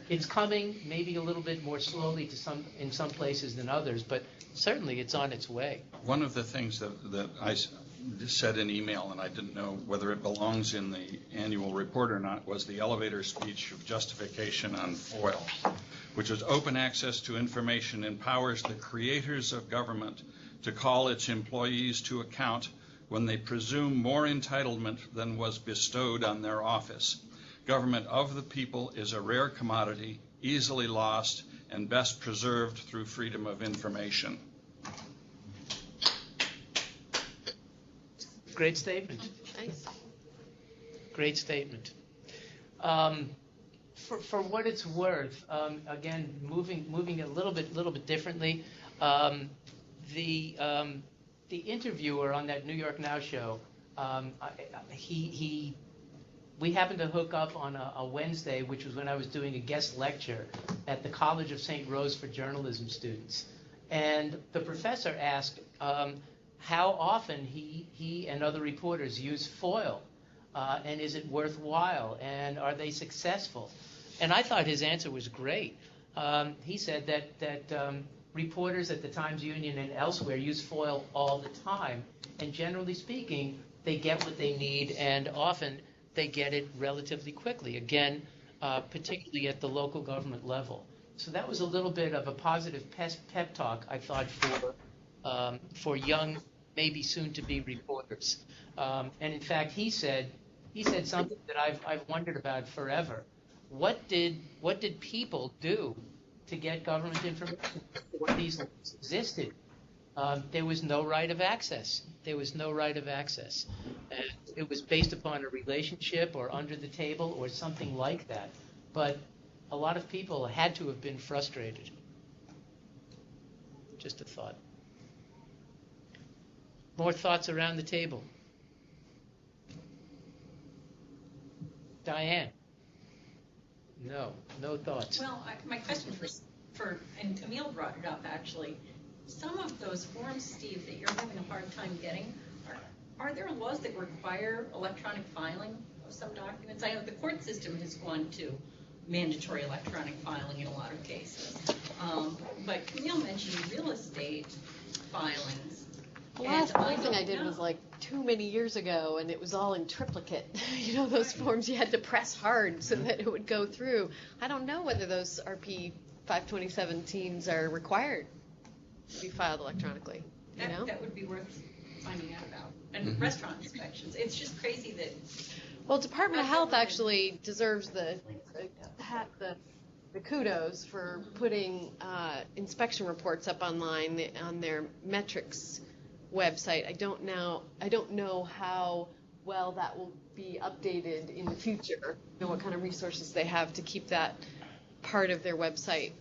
It's coming, maybe a little bit more slowly in some places than others, but certainly it's on its way. One of the things that I said in email, and I didn't know whether it belongs in the annual report or not, was the elevator speech of justification on FOIL, which was open access to information empowers the creators of government to call its employees to account when they presume more entitlement than was bestowed on their office. Government of the people is a rare commodity, easily lost, and best preserved through freedom of information. Great statement. Thanks. Great statement. For what it's worth, again, moving a little bit differently, the interviewer on that New York Now show We happened to hook up on a Wednesday, which was when I was doing a guest lecture at the College of St. Rose for journalism students. And the professor asked how often he and other reporters use FOIL, and is it worthwhile, and are they successful? And I thought his answer was great. He said that reporters at the Times-Union and elsewhere use FOIL all the time, and generally speaking, they get what they need, and often they get it relatively quickly, again, particularly at the local government level. So that was a little bit of a positive pep talk, I thought, for young, maybe soon-to-be reporters. And in fact, he said something that I've wondered about forever. What did people do to get government information before these laws existed? There was no right of access. There was no right of access. And it was based upon a relationship or under the table or something like that. But a lot of people had to have been frustrated. Just a thought. More thoughts around the table. Diane? No thoughts. Well, my question and Camille brought it up actually, some of those forms, Steve, that you're having a hard time getting, are there laws that require electronic filing of some documents? I know the court system has gone to mandatory electronic filing in a lot of cases. But Camille mentioned real estate filings. The last thing I did was like too many years ago, and it was all in triplicate. Those forms you had to press hard so that it would go through. I don't know whether those RP 52017s are required to be filed electronically. That would be worth finding out about. And restaurant inspections. It's just crazy that. Well, Department of Health actually deserves the kudos for putting inspection reports up online on their metrics website. I don't know how well that will be updated in the future. What kind of resources they have to keep that part of their website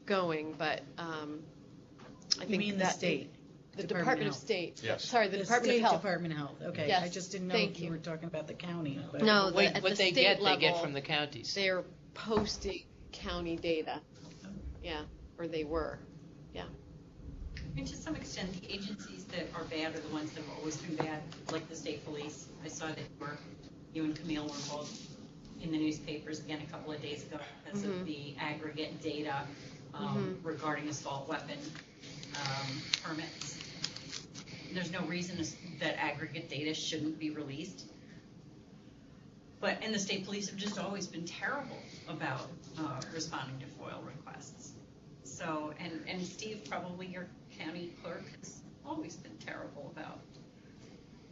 going, but I think mean the state? The Department of State. Yes. Sorry, the Department of Health. Department of Health. Okay. Yes, I just didn't know thank if you were talking about the county. But No, What at the they state get, level, they get from the counties. They're posting county data. Yeah, or they were. Yeah. And to some extent, the agencies that are bad are the ones that have always been bad, like the state police. I saw that you and Camille were both in the newspapers again a couple of days ago because of the aggregate data regarding assault weapon permits. There's no reason that aggregate data shouldn't be released. And the state police have just always been terrible about responding to FOIL requests. So, and Steve, probably your county clerk, has always been terrible about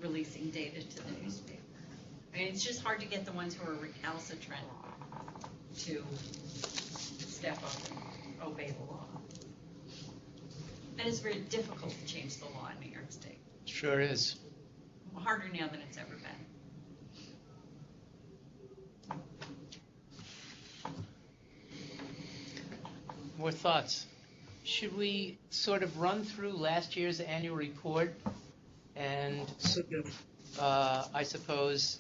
releasing data to the newspaper. I mean, it's just hard to get the ones who are recalcitrant to step up and obey the law. And it's very difficult to change the law in New York State. Sure is. Harder now than it's ever been. More thoughts? Should we sort of run through last year's annual report and sort of, I suppose,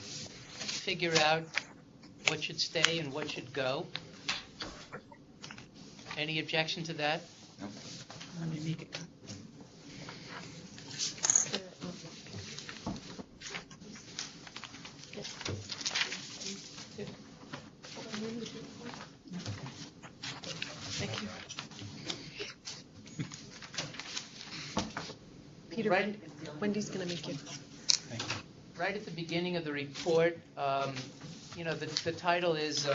figure out what should stay and what should go? Any objection to that? No. Let me make it. Thank you. Peter, Right. Wendy's going to make you. Right at the beginning of the report, the title is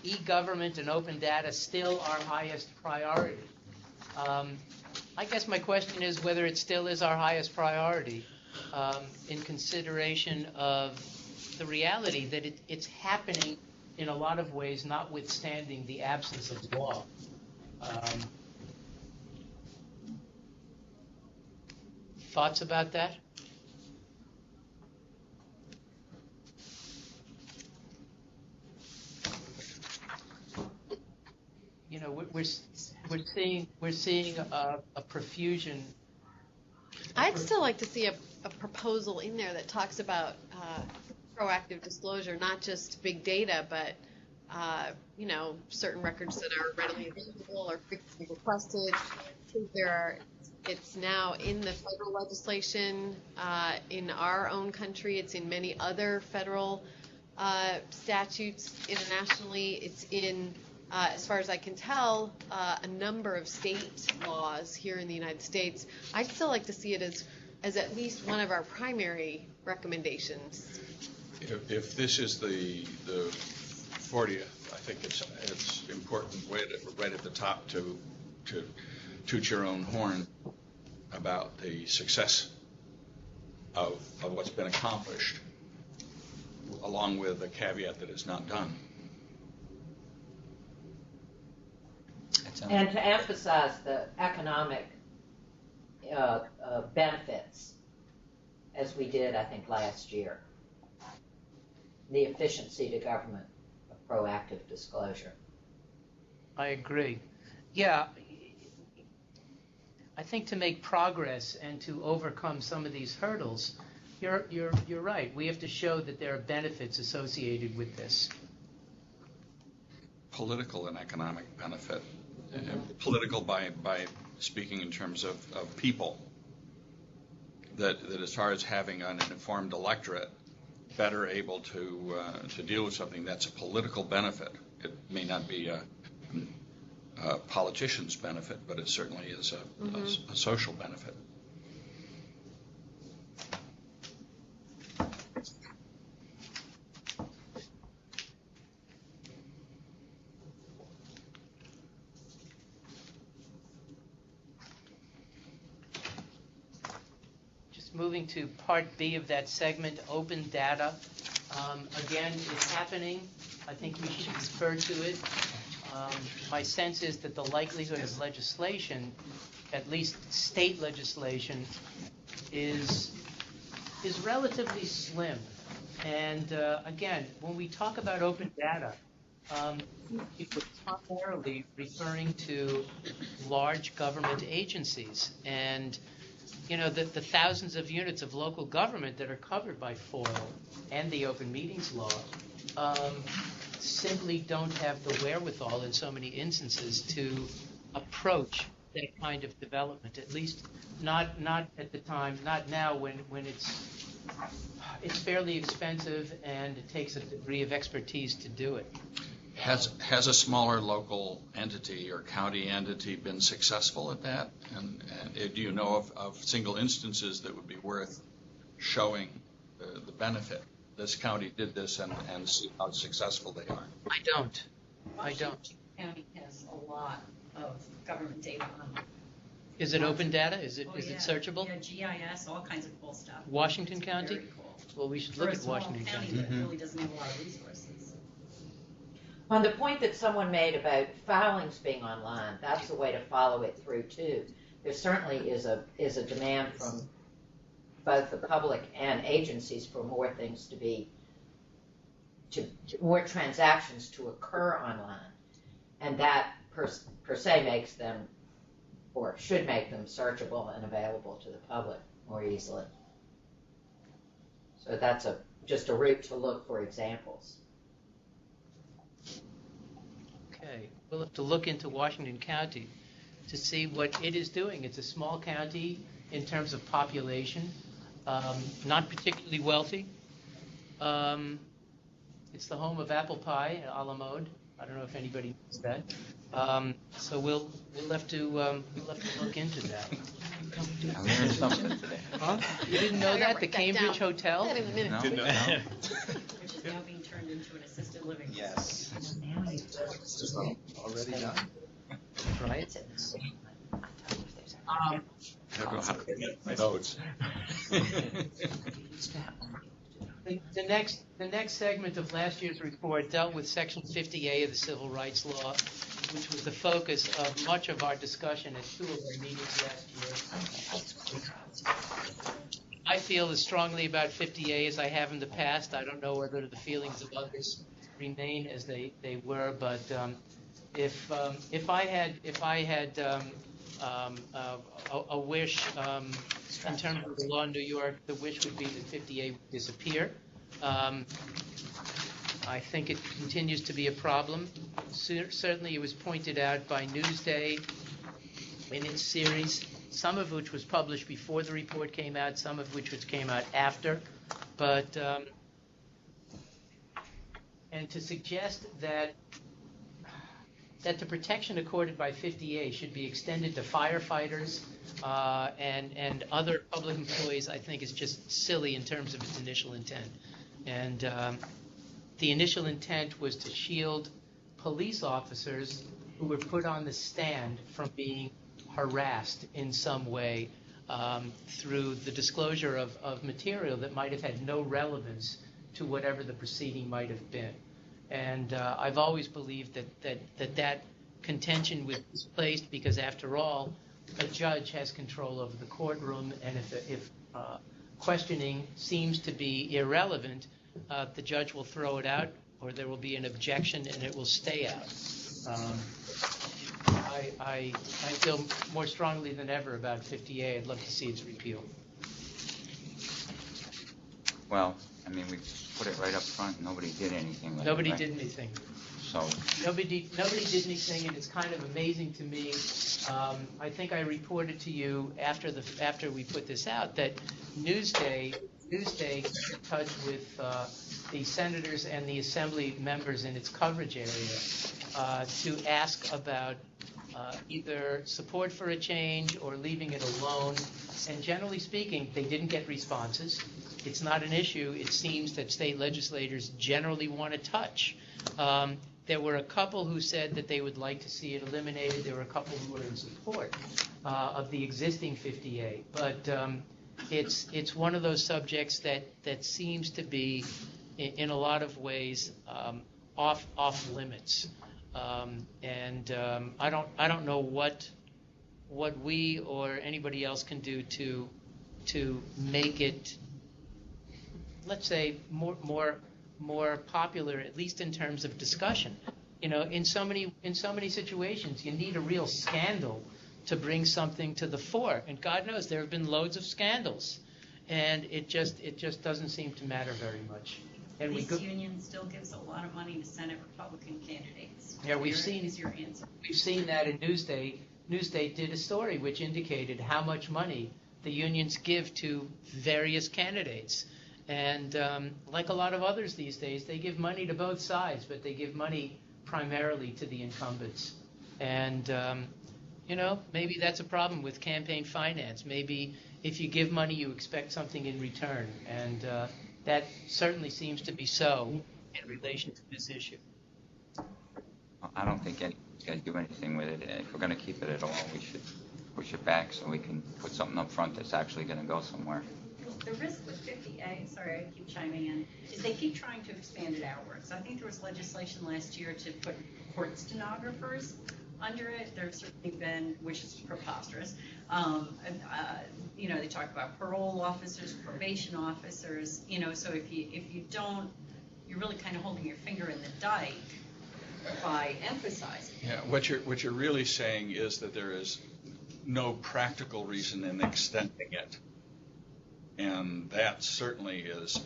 E-Government and Open Data Still Our Highest Priority. I guess my question is whether it still is our highest priority in consideration of the reality that it's happening in a lot of ways, notwithstanding the absence of law. Thoughts about that? We're seeing a profusion. I'd still like to see a proposal in there that talks about proactive disclosure, not just big data, but certain records that are readily available or frequently requested. I think it's now in the federal legislation in our own country. It's in many other federal statutes internationally. It's in, as far as I can tell, a number of state laws here in the United States. I'd still like to see it as at least one of our primary recommendations. If this is the 40th, I think it's important right at the top to toot your own horn about the success of what's been accomplished, along with the caveat that it's not done. And to emphasize the economic benefits, as we did, I think, last year. The efficiency to government of proactive disclosure. I agree. Yeah, I think to make progress and to overcome some of these hurdles, you're right. We have to show that there are benefits associated with this. Political and economic benefit. Political by speaking in terms of people. That as far as having an informed electorate better able to deal with something that's a political benefit. It may not be a politician's benefit, but it certainly is a social benefit. Just moving to Part B of that segment, open data. Again, it's happening. I think we should refer to it. My sense is that the likelihood of legislation, at least state legislation, is relatively slim. And again, when we talk about open data, we're primarily referring to large government agencies. And the thousands of units of local government that are covered by FOIL and the Open Meetings Law simply don't have the wherewithal in so many instances to approach that kind of development, at least not at the time, not now when it's fairly expensive and it takes a degree of expertise to do it. Has a smaller local entity or county entity been successful at that? And do you know of single instances that would be worth showing the benefit? This county did this and see how successful they are. I don't. Washington County has a lot of government data on it. Is it open data? Is it searchable? Yeah, GIS, all kinds of cool stuff. Washington County? Very cool. Well, we should look at Washington County. That really doesn't have a lot of resources. On the point that someone made about filings being online, that's the way to follow it through too. There certainly is a demand from both the public and agencies for more things more transactions to occur online, and that per se makes them, or should make them, searchable and available to the public more easily. So that's just a route to look for examples. Okay, we'll have to look into Washington County to see what it is doing. It's a small county in terms of population, not particularly wealthy. It's the home of apple pie, a la mode. I don't know if anybody knows that. So we'll have to look into that. I learned something today. Huh? You didn't know that? The Cambridge Hotel? No. Which is now being turned into an assisted living. Yes. Already done. Right. I don't know how to get my notes. The next segment of last year's report dealt with Section 50A of the Civil Rights Law, which was the focus of much of our discussion at 2 of our meetings last year. I feel as strongly about 50A as I have in the past. I don't know whether the feelings of others remain as they were, but if I had a wish in terms of the law in New York, the wish would be that 50A would disappear. I think it continues to be a problem. Certainly, it was pointed out by Newsday in its series, some of which was published before the report came out, some of which came out after. But and to suggest that the protection accorded by 50A should be extended to firefighters and other public employees, I think, is just silly in terms of its initial intent. And the initial intent was to shield police officers who were put on the stand from being harassed in some way through the disclosure of material that might have had no relevance to whatever the proceeding might have been. And I've always believed that contention was misplaced because, after all, a judge has control over the courtroom, and if questioning seems to be irrelevant, the judge will throw it out, or there will be an objection, and it will stay out. I feel more strongly than ever about 50A. I'd love to see its repeal. Well, I mean, we put it right up front. Nobody did anything. Nobody did anything. So nobody did anything, and it's kind of amazing to me. I think I reported to you after we put this out that Newsday got in touch with the senators and the assembly members in its coverage area to ask about either support for a change or leaving it alone. And generally speaking, they didn't get responses. It's not an issue. It seems that state legislators generally want to touch. There were a couple who said that they would like to see it eliminated. There were a couple who were in support of the existing 50A. But it's one of those subjects that seems to be, in a lot of ways, off limits. I don't know what we or anybody else can do to make it, let's say, more popular, at least in terms of discussion. You know, in so many situations, you need a real scandal to bring something to the fore. And God knows there have been loads of scandals, and it just doesn't seem to matter very much. And this union still gives a lot of money to Senate Republican candidates. Yeah, we've seen that in Newsday. Newsday did a story which indicated how much money the unions give to various candidates. And like a lot of others these days, they give money to both sides, but they give money primarily to the incumbents. And, maybe that's a problem with campaign finance. Maybe if you give money, you expect something in return. And that certainly seems to be so in relation to this issue. I don't think anyone's going to do anything with it. If we're going to keep it at all, we should push it back so we can put something up front that's actually going to go somewhere. The risk with 50A, sorry, I keep chiming in, is they keep trying to expand it outwards. I think there was legislation last year to put court stenographers under it. There's certainly been, which is preposterous. They talk about parole officers, probation officers. So if you don't, you're really kind of holding your finger in the dike by emphasizing. Yeah, what you're really saying is that there is no practical reason in extending it. And that certainly is,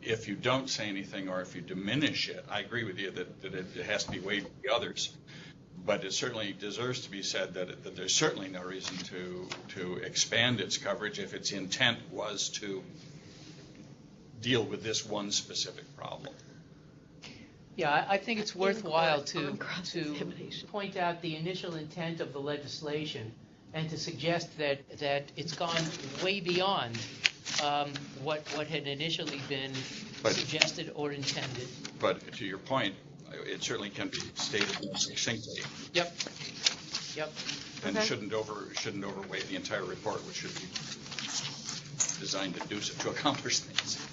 if you don't say anything or if you diminish it, I agree with you that it has to be weighed with the others. But it certainly deserves to be said that there's certainly no reason to expand its coverage if its intent was to deal with this one specific problem. Yeah, I think it's worthwhile to point out the initial intent of the legislation and to suggest that it's gone way beyond what had initially been suggested or intended. But to your point, it certainly can be stated more succinctly. Yep. And shouldn't overweigh the entire report, which should be designed to accomplish things.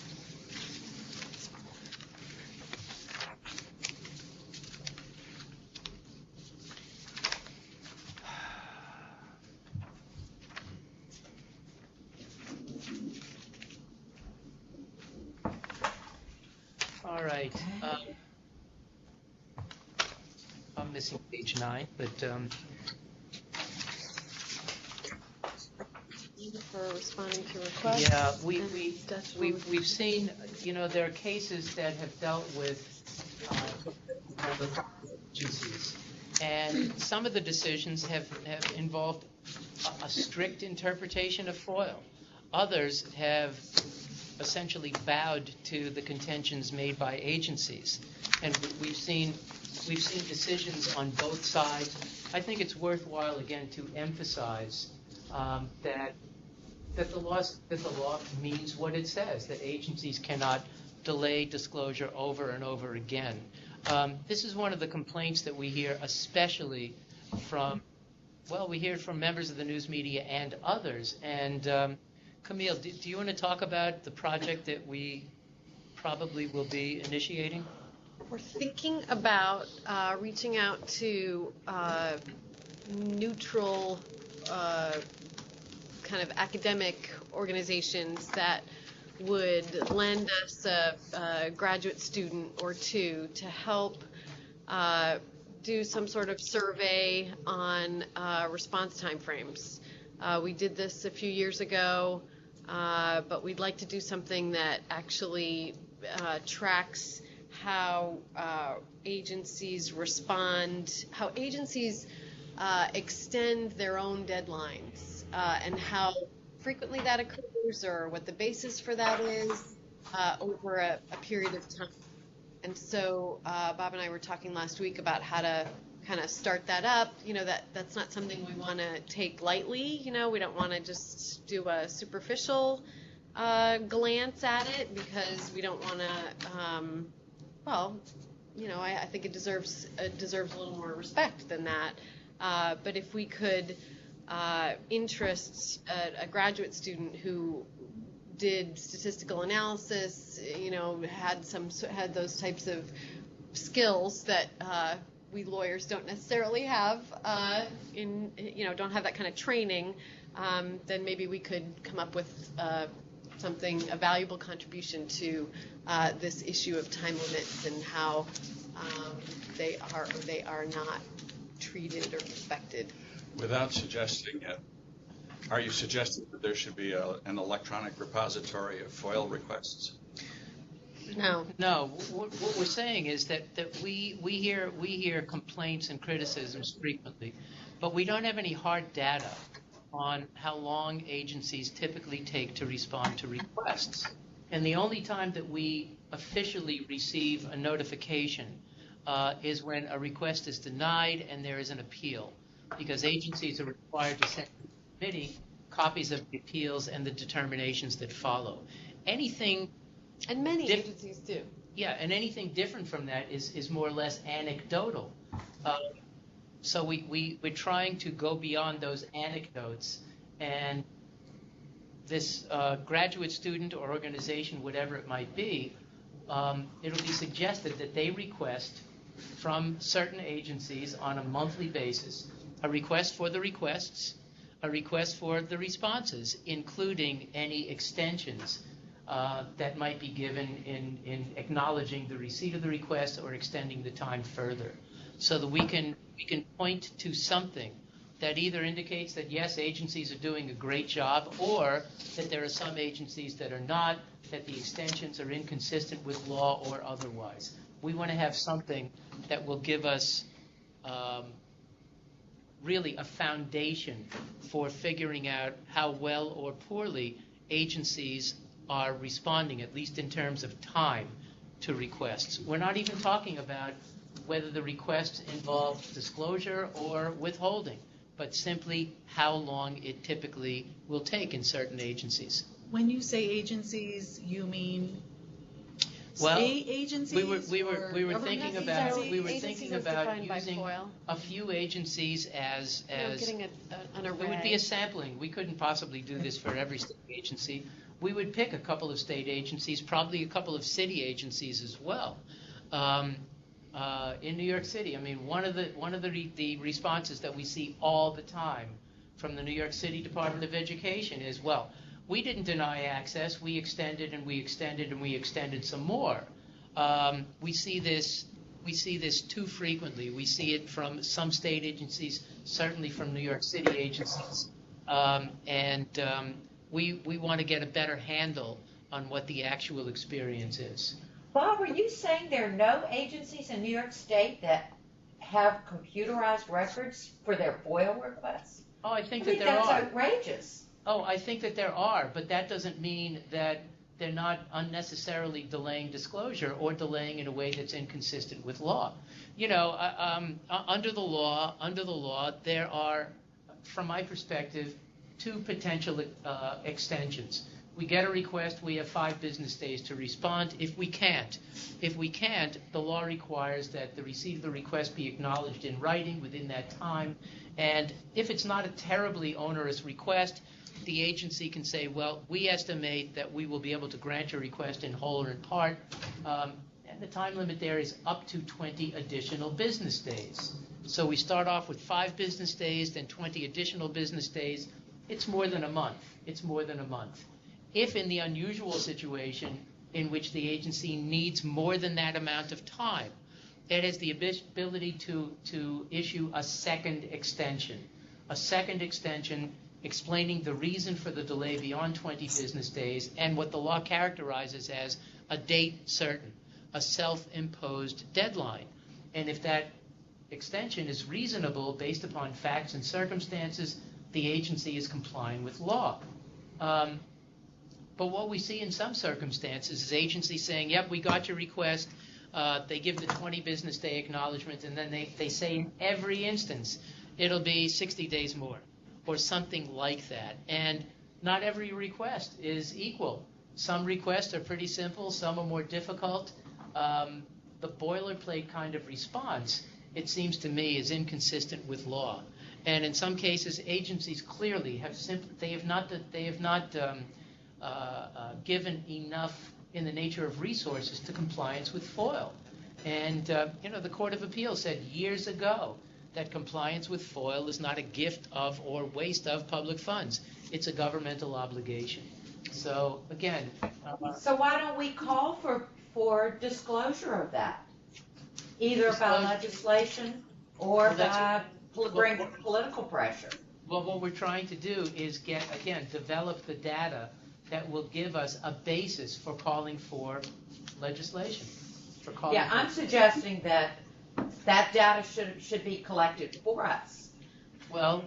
All right. I'm missing page 9, but for responding to requests. Yeah, and we've seen, there are cases that have dealt with agencies, and some of the decisions have involved a strict interpretation of FOIL. Others have essentially bowed to the contentions made by agencies, and we've seen decisions on both sides. I think it's worthwhile again to emphasize that the law means what it says, that agencies cannot delay disclosure over and over again. This is one of the complaints that we hear, especially from, we hear it from members of the news media and others. And Camille, do you want to talk about the project that we probably will be initiating? We're thinking about reaching out to neutral kind of academic organizations that would lend us a graduate student or two to help do some sort of survey on response timeframes. We did this a few years ago, but we'd like to do something that actually tracks how agencies respond, how agencies extend their own deadlines, and how frequently that occurs or what the basis for that is over a period of time. And so Bob and I were talking last week about how to kind of start that up. That's not something we want to take lightly. We don't want to just do a superficial glance at it, because we don't want to, I think it deserves a little more respect than that. But if we could interest a graduate student who did statistical analysis, had those types of skills that we lawyers don't necessarily have, don't have that kind of training, then maybe we could come up with a valuable contribution to this issue of time limits and how they are not treated or respected. Without suggesting it, are you suggesting that there should be an electronic repository of FOIL requests? No. What we're saying is that we hear complaints and criticisms frequently, but we don't have any hard data on how long agencies typically take to respond to requests. And the only time that we officially receive a notification is when a request is denied and there is an appeal, because agencies are required to send to the committee copies of the appeals and the determinations that follow. Anything, and many agencies do. Yeah, and anything different from that is more or less anecdotal. So we're trying to go beyond those anecdotes, and this graduate student or organization, whatever it might be, it'll be suggested that they request from certain agencies on a monthly basis a request for the requests, a request for the responses, including any extensions that might be given in acknowledging the receipt of the request or extending the time further, so that we can point to something that either indicates that yes, agencies are doing a great job, or that there are some agencies that are not, that the extensions are inconsistent with law or otherwise. We want to have something that will give us really a foundation for figuring out how well or poorly agencies are responding, at least in terms of time, to requests. We're not even talking about whether the request involves disclosure or withholding, but simply how long it typically will take in certain agencies. When you say agencies, you mean state agencies? We were thinking about defined using by FOIL. a few agencies as getting an array. it would be a sampling. We couldn't possibly do this for every state agency. We would pick a couple of state agencies, probably a couple of city agencies as well. In New York City, I mean, one of the responses that we see all the time from the New York City Department of Education is, well, we didn't deny access, we extended and we extended and we extended some more. We see this too frequently. We see it from some state agencies, certainly from New York City agencies. We want to get a better handle on what the actual experience is. Bob, are you saying there are no agencies in New York State that have computerized records for their FOIL requests? Oh, I think that there that's are. Outrageous. Oh, I think that there are, but that doesn't mean that they're not unnecessarily delaying disclosure or delaying in a way that's inconsistent with law. Under the law, there are, from my perspective, two potential extensions. We get a request, we have 5 business days to respond. If we can't, the law requires that the receipt of the request be acknowledged in writing within that time. And if it's not a terribly onerous request, the agency can say, well, we estimate that we will be able to grant your request in whole or in part. And the time limit there is up to 20 additional business days. So we start off with 5 business days, then 20 additional business days. It's more than a month. If in the unusual situation in which the agency needs more than that amount of time, it has the ability to issue a second extension explaining the reason for the delay beyond 20 business days and what the law characterizes as a date certain, a self-imposed deadline. And if that extension is reasonable based upon facts and circumstances, the agency is complying with law. But what we see in some circumstances is agencies saying, yep, we got your request. They give the 20 business day acknowledgement, and then they say in every instance it'll be 60 days more or something like that. And not every request is equal. Some requests are pretty simple, some are more difficult. The boilerplate kind of response, it seems to me, is inconsistent with law. And in some cases, agencies clearly have not given enough in the nature of resources to compliance with FOIL. And the Court of Appeals said years ago that compliance with FOIL is not a gift of or waste of public funds. It's a governmental obligation. So again, so why don't we call for disclosure of that, either by legislation or by political pressure? Well, what we're trying to do is develop the data that will give us a basis for calling for legislation. I'm suggesting that data should be collected for us. Well,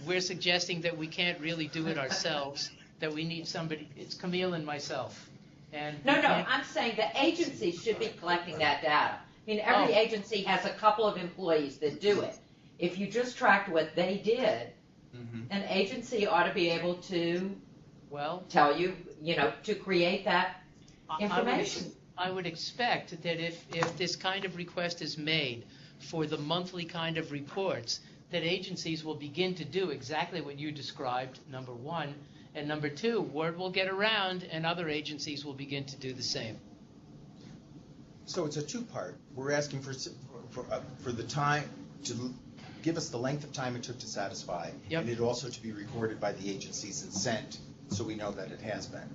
we're suggesting that we can't really do it ourselves, that we need somebody. It's Camille and myself. And no, I'm saying the agency should be collecting that data. I mean, every agency has a couple of employees that do it. If you just tracked what they did, an agency ought to be able to tell you, to create that information. I would expect that if this kind of request is made for the monthly kind of reports, that agencies will begin to do exactly what you described, number one. And number two, word will get around and other agencies will begin to do the same. So it's a two-part. We're asking for the time to give us the length of time it took to satisfy, and it also to be recorded by the agencies and sent so we know that it has been.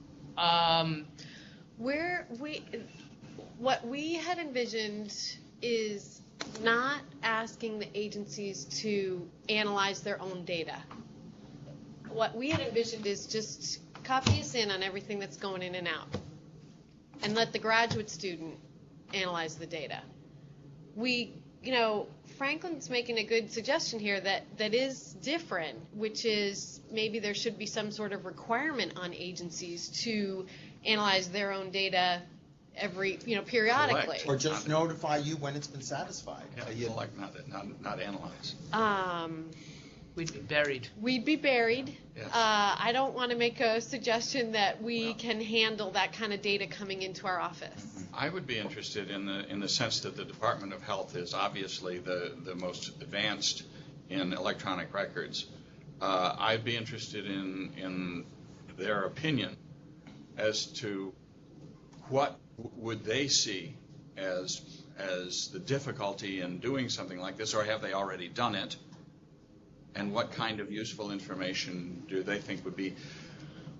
What we had envisioned is not asking the agencies to analyze their own data. What we had envisioned is just copy us in on everything that's going in and out and let the graduate student analyze the data. Franklin's making a good suggestion here that is different, which is maybe there should be some sort of requirement on agencies to analyze their own data periodically. Collect. Or just notify you when it's been satisfied. Collect, not analyze. We'd be buried. Yes. I don't want to make a suggestion that we can handle that kind of data coming into our office. I would be interested in the sense that the Department of Health is obviously the most advanced in electronic records. I'd be interested in their opinion as to what would they see as the difficulty in doing something like this, or have they already done it? And what kind of useful information do they think would be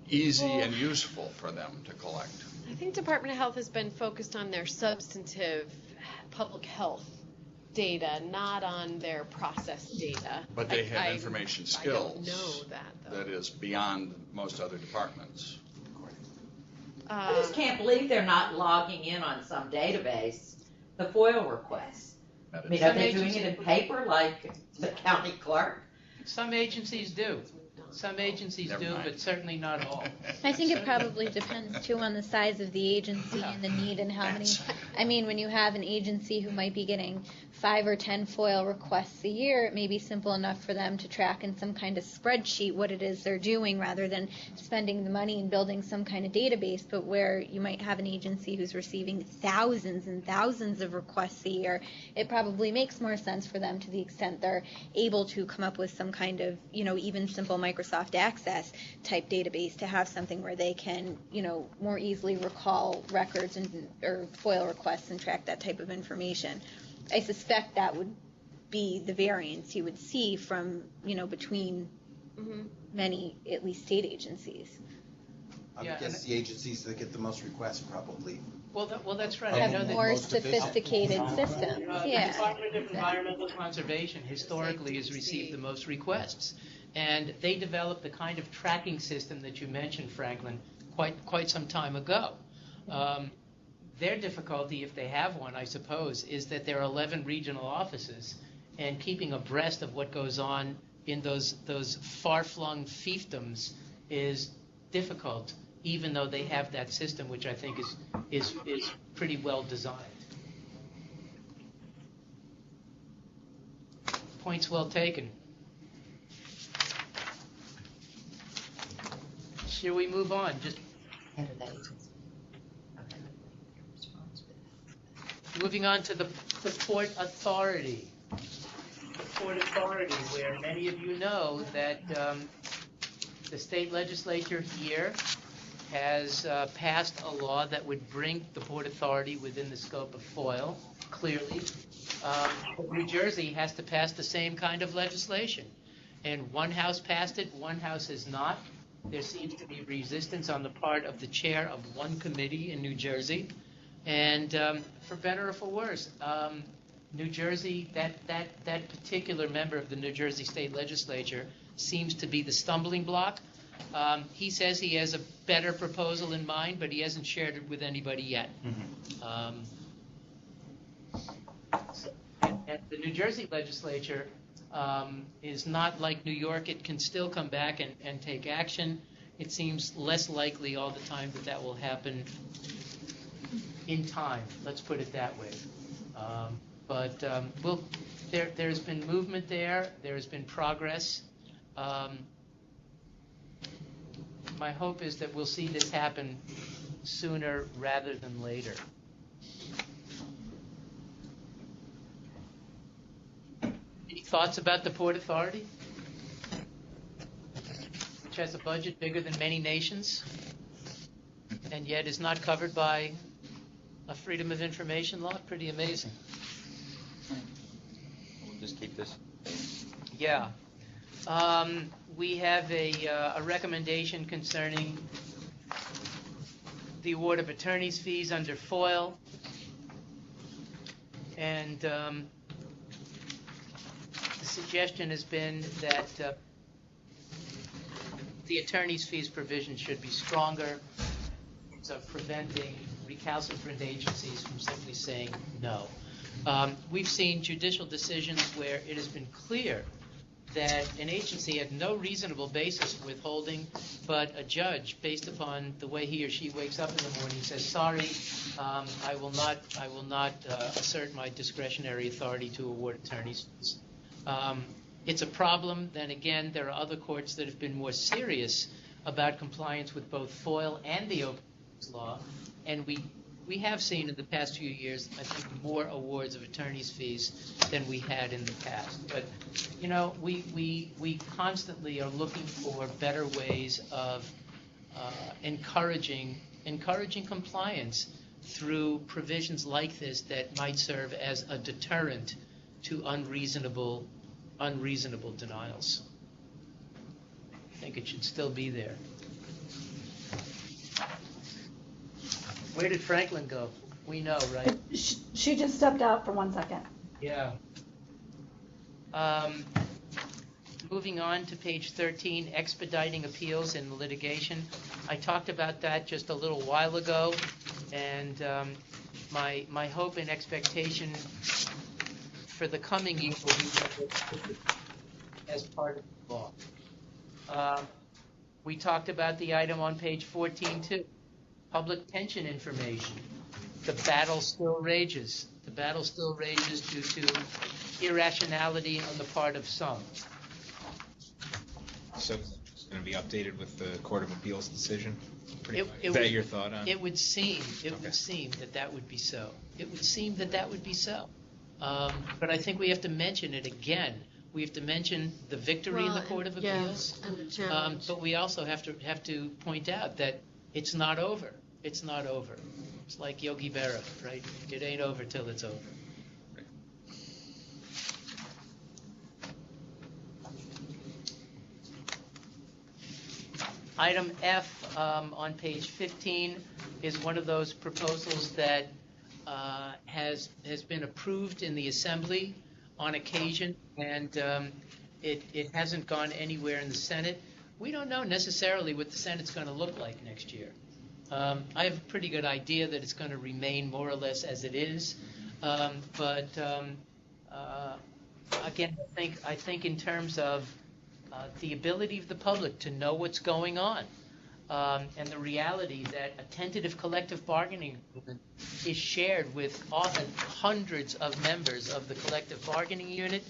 easy and useful for them to collect? I think Department of Health has been focused on their substantive public health data, not on their process data. But they have information I don't skills know that, though. that is beyond most other departments. I just can't believe they're not logging in on some database the FOIL requests. I mean, are they doing it in paper like the county clerk? Some agencies do. Some agencies Never do, mind. but certainly not all. I think it probably depends too on the size of the agency and the need and how many. I mean, when you have an agency who might be getting 5 or 10 FOIL requests a year, it may be simple enough for them to track in some kind of spreadsheet what it is they're doing rather than spending the money and building some kind of database. But where you might have an agency who's receiving thousands and thousands of requests a year, it probably makes more sense for them, to the extent they're able to come up with some kind of, even simple Microsoft Access type database, to have something where they can, more easily recall records or FOIL requests and track that type of information. I suspect that would be the variance you would see from, between many, at least state agencies. I Yeah, guess the agencies that get the most requests probably. Well, that's right. Have I know that more most efficient. sophisticated systems. The Yeah. Department of Environmental Conservation historically has received the most requests. And they developed the kind of tracking system that you mentioned, Franklin, quite some time ago. Their difficulty, if they have one, I suppose, is that there are 11 regional offices, and keeping abreast of what goes on in those far-flung fiefdoms is difficult, even though they have that system, which I think is pretty well designed. Points well taken. Shall we move on? Just moving on to the Port Authority. The Port Authority, where many of you know that the state legislature here has passed a law that would bring the Port Authority within the scope of FOIL, clearly. New Jersey has to pass the same kind of legislation. And one house passed it, one house has not. There seems to be resistance on the part of the chair of one committee in New Jersey. And for better or for worse, New Jersey, that particular member of the New Jersey State Legislature seems to be the stumbling block. He says he has a better proposal in mind, but he hasn't shared it with anybody yet. And the New Jersey Legislature is not like New York. It can still come back and take action. It seems less likely all the time that will happen in time. Let's put it that way. But there's been movement there. There's been progress. My hope is that we'll see this happen sooner rather than later. Any thoughts about the Port Authority, which has a budget bigger than many nations and yet is not covered by a Freedom of Information law? Pretty amazing. We'll just keep this. Yeah. We have a recommendation concerning the award of attorney's fees under FOIL. And the suggestion has been that the attorney's fees provision should be stronger, so preventing recalcitrant agencies from simply saying no. We've seen judicial decisions where it has been clear that an agency had no reasonable basis for withholding, but a judge, based upon the way he or she wakes up in the morning, says, sorry, I will not assert my discretionary authority to award attorney's fees. It's a problem. Then again, there are other courts that have been more serious about compliance with both FOIL and the Open Meetings Law, and we have seen in the past few years, I think, more awards of attorney's fees than we had in the past. But, you know, we constantly are looking for better ways of encouraging compliance through provisions like this that might serve as a deterrent to unreasonable denials. I think it should still be there. Where did Franklin go? We know, right? She just stepped out for 1 second. Yeah. Moving on to page 13, expediting appeals in litigation. I talked about that just a little while ago, and my hope and expectation for the coming year will be as part of the law. We talked about the item on page 14 too, public pension information. The battle still rages. The battle still rages due to irrationality on the part of some. So it's going to be updated with the Court of Appeals decision? Is that your thought on it? It would seem that would be so. It would seem that would be so. But I think we have to mention it again. We have to mention the victory in the Court of Appeals. And the challenge. But we also have to point out that it's not over. It's not over. It's like Yogi Berra, right? It ain't over till it's over. Item F on page 15 is one of those proposals that has been approved in the Assembly on occasion, and it hasn't gone anywhere in the Senate. We don't know necessarily what the Senate's going to look like next year. I have a pretty good idea that it's going to remain more or less as it is, but again, I think in terms of the ability of the public to know what's going on, and the reality that a tentative collective bargaining agreement is shared with often hundreds of members of the collective bargaining unit,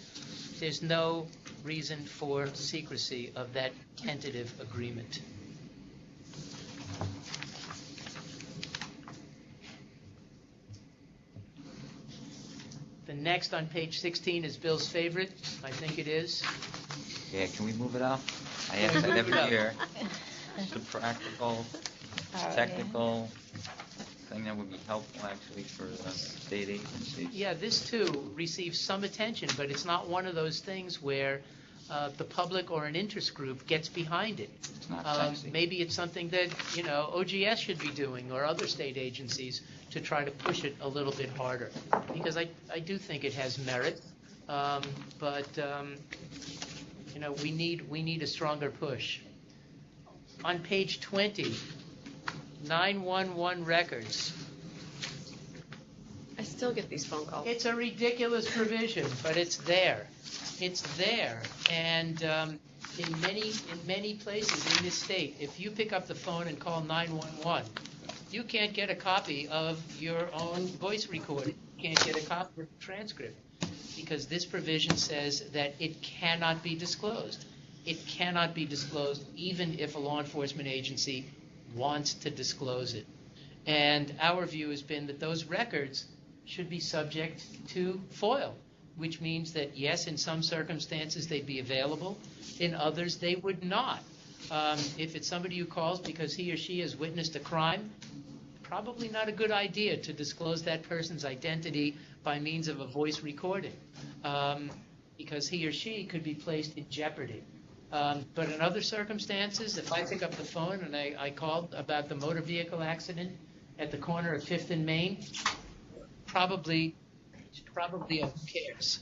there's no reason for secrecy of that tentative agreement. The next on page 16 is Bill's favorite. I think it is. Yeah, can we move it up? I ask that every year. It's a practical, technical thing that would be helpful actually for the state agencies. Yeah, this too receives some attention, but it's not one of those things where the public or an interest group gets behind it. It's not sexy. Maybe it's something that OGS should be doing or other state agencies to try to push it a little bit harder, because I do think it has merit, but we need a stronger push. On page 20, 911 records. I still get these phone calls. It's a ridiculous provision, but it's there. It's there, and in many places in this state, if you pick up the phone and call 911, you can't get a copy of your own voice recording. You can't get a copy of the transcript, because this provision says that it cannot be disclosed. It cannot be disclosed even if a law enforcement agency wants to disclose it. And our view has been that those records should be subject to FOIL, which means that, yes, in some circumstances they'd be available. In others, they would not. If it's somebody who calls because he or she has witnessed a crime, probably not a good idea to disclose that person's identity by means of a voice recording, because he or she could be placed in jeopardy. But in other circumstances, if I pick up the phone and I called about the motor vehicle accident at the corner of 5th and Main, probably who cares?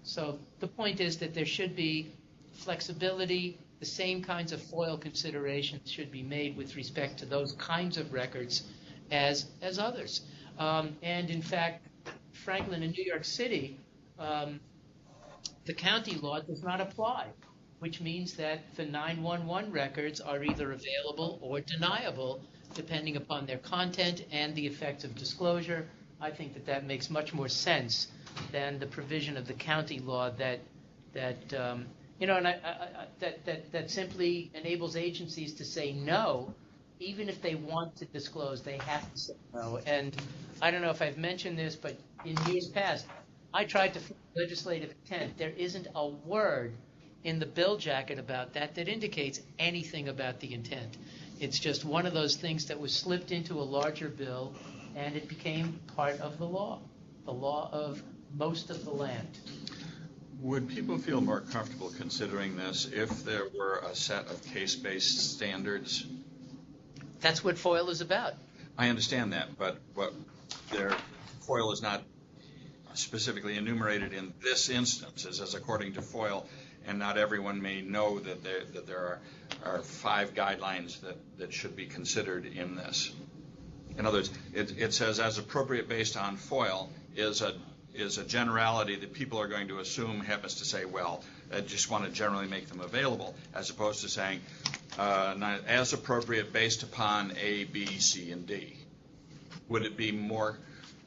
So the point is that there should be flexibility. The same kinds of FOIL considerations should be made with respect to those kinds of records as others. And in fact, Franklin and New York City, the county law does not apply, which means that the 911 records are either available or deniable depending upon their content and the effects of disclosure. I think that makes much more sense than the provision of the county law that simply enables agencies to say no, even if they want to disclose, they have to say no. And I don't know if I've mentioned this, but in years past, I tried to find legislative intent. There isn't a word in the bill jacket about that indicates anything about the intent. It's just one of those things that was slipped into a larger bill, and it became part of the law of most of the land. Would people feel more comfortable considering this if there were a set of case-based standards? That's what FOIL is about. I understand that, but FOIL is not specifically enumerated in this instance as according to FOIL, and not everyone may know that there are 5 guidelines that should be considered in this. In other words, it says as appropriate based on FOIL is a generality that people are going to assume happens to say, well, I just want to generally make them available, as opposed to saying as appropriate based upon A, B, C, and D. Would it be more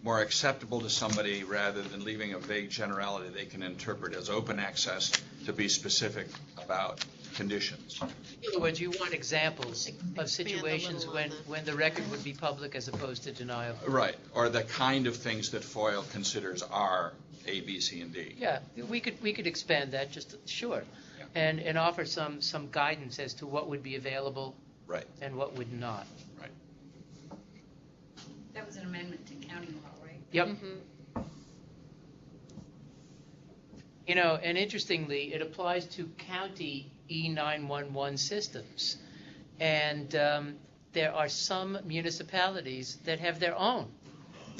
acceptable to somebody rather than leaving a vague generality they can interpret as open access to be specific about conditions? In other words, you want examples of situations when the record would be public as opposed to denial. Right, or the kind of things that FOIL considers are A, B, C, and D. Yeah, we could expand that, sure, yeah. and offer some guidance as to what would be available, right, and what would not. Right. That was an amendment to county law, right? Yep. Mm-hmm. You know, and interestingly, it applies to county E911 systems, and there are some municipalities that have their own,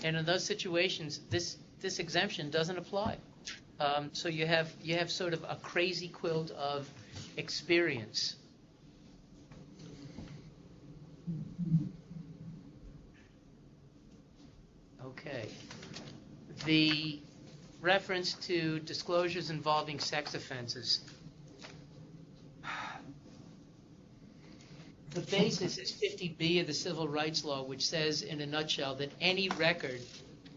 and in those situations, this exemption doesn't apply. So you have sort of a crazy quilt of experience. Okay. The reference to disclosures involving sex offenses. The basis is 50B of the Civil Rights Law, which says in a nutshell that any record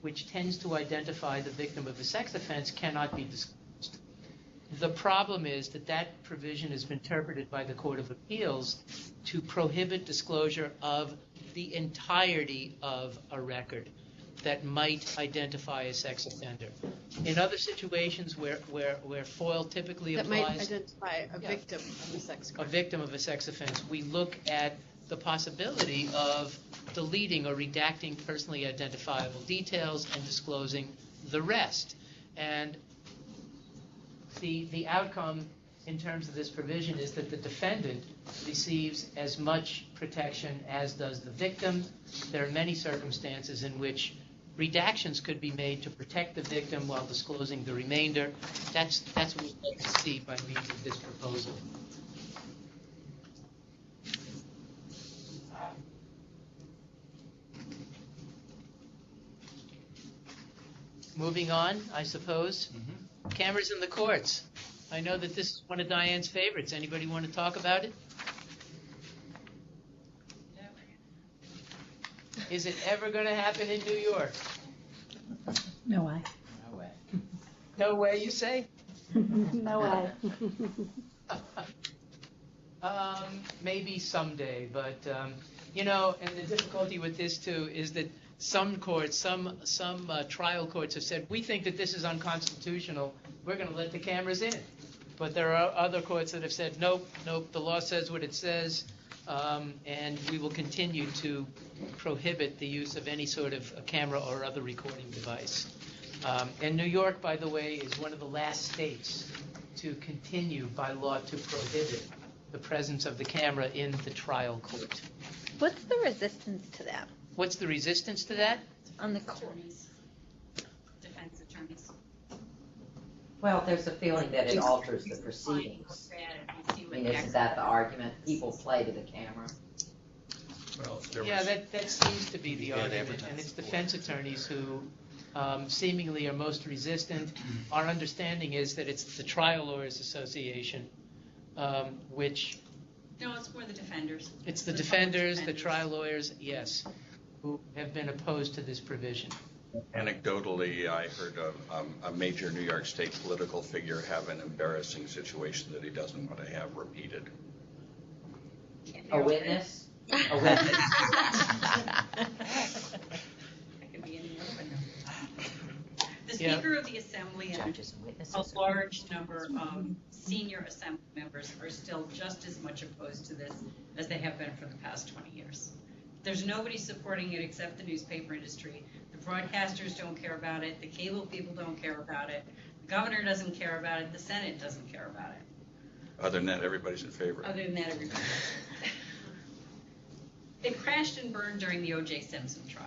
which tends to identify the victim of a sex offense cannot be disclosed. The problem is that provision has been interpreted by the Court of Appeals to prohibit disclosure of the entirety of a record that might identify a sex offender. In other situations where FOIL typically that applies... That might identify a victim of a sex crime. A victim of a sex offense. We look at the possibility of deleting or redacting personally identifiable details and disclosing the rest. And the outcome in terms of this provision is that the defendant receives as much protection as does the victim. There are many circumstances in which redactions could be made to protect the victim while disclosing the remainder. That's what we'd like to see by means of this proposal. Moving on, I suppose. Mm-hmm. Cameras in the courts. I know that this is one of Diane's favorites. Anybody want to talk about it? Is it ever going to happen in New York? No way. No way. No way, you say? No way. Maybe someday, but you know, and the difficulty with this too is that some courts, some trial courts have said, we think that this is unconstitutional, we're going to let the cameras in. But there are other courts that have said, nope, the law says what it says, and we will continue to prohibit the use of any sort of a camera or other recording device. And New York, by the way, is one of the last states to continue by law to prohibit the presence of the camera in the trial court. What's the resistance to that? What's the resistance to that? On the court. Defense attorneys. Well, there's a feeling that it alters the proceedings. I mean, isn't that the argument? People play to the camera. Well, yeah, that seems to be the argument, and it's defense attorneys who seemingly are most resistant. Our understanding is that it's the Trial Lawyers Association, which... No, it's more the defenders. It's the defenders, the trial lawyers, yes, who have been opposed to this provision. Anecdotally, I heard a major New York State political figure have an embarrassing situation that he doesn't want to have repeated. A witness? A witness. That could be any other one. The Speaker of the Assembly and a large number of senior Assembly members are still just as much opposed to this as they have been for the past 20 years. There's nobody supporting it except the newspaper industry. The broadcasters don't care about it. The cable people don't care about it. The governor doesn't care about it. The Senate doesn't care about it. Other than that, everybody's in favor. Other than that, everybody. It crashed and burned during the O.J. Simpson trial.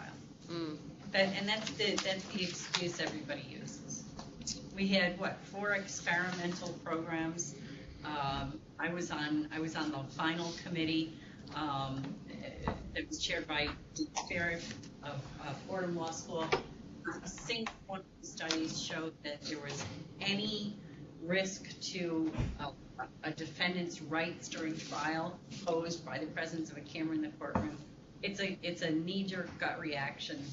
And that's the excuse everybody uses. We had 4 experimental programs. I was on the final committee that was chaired by the chair of Fordham Law School. A single one of the studies showed that there was any risk to a defendant's rights during trial posed by the presence of a camera in the courtroom. It's a knee-jerk gut reaction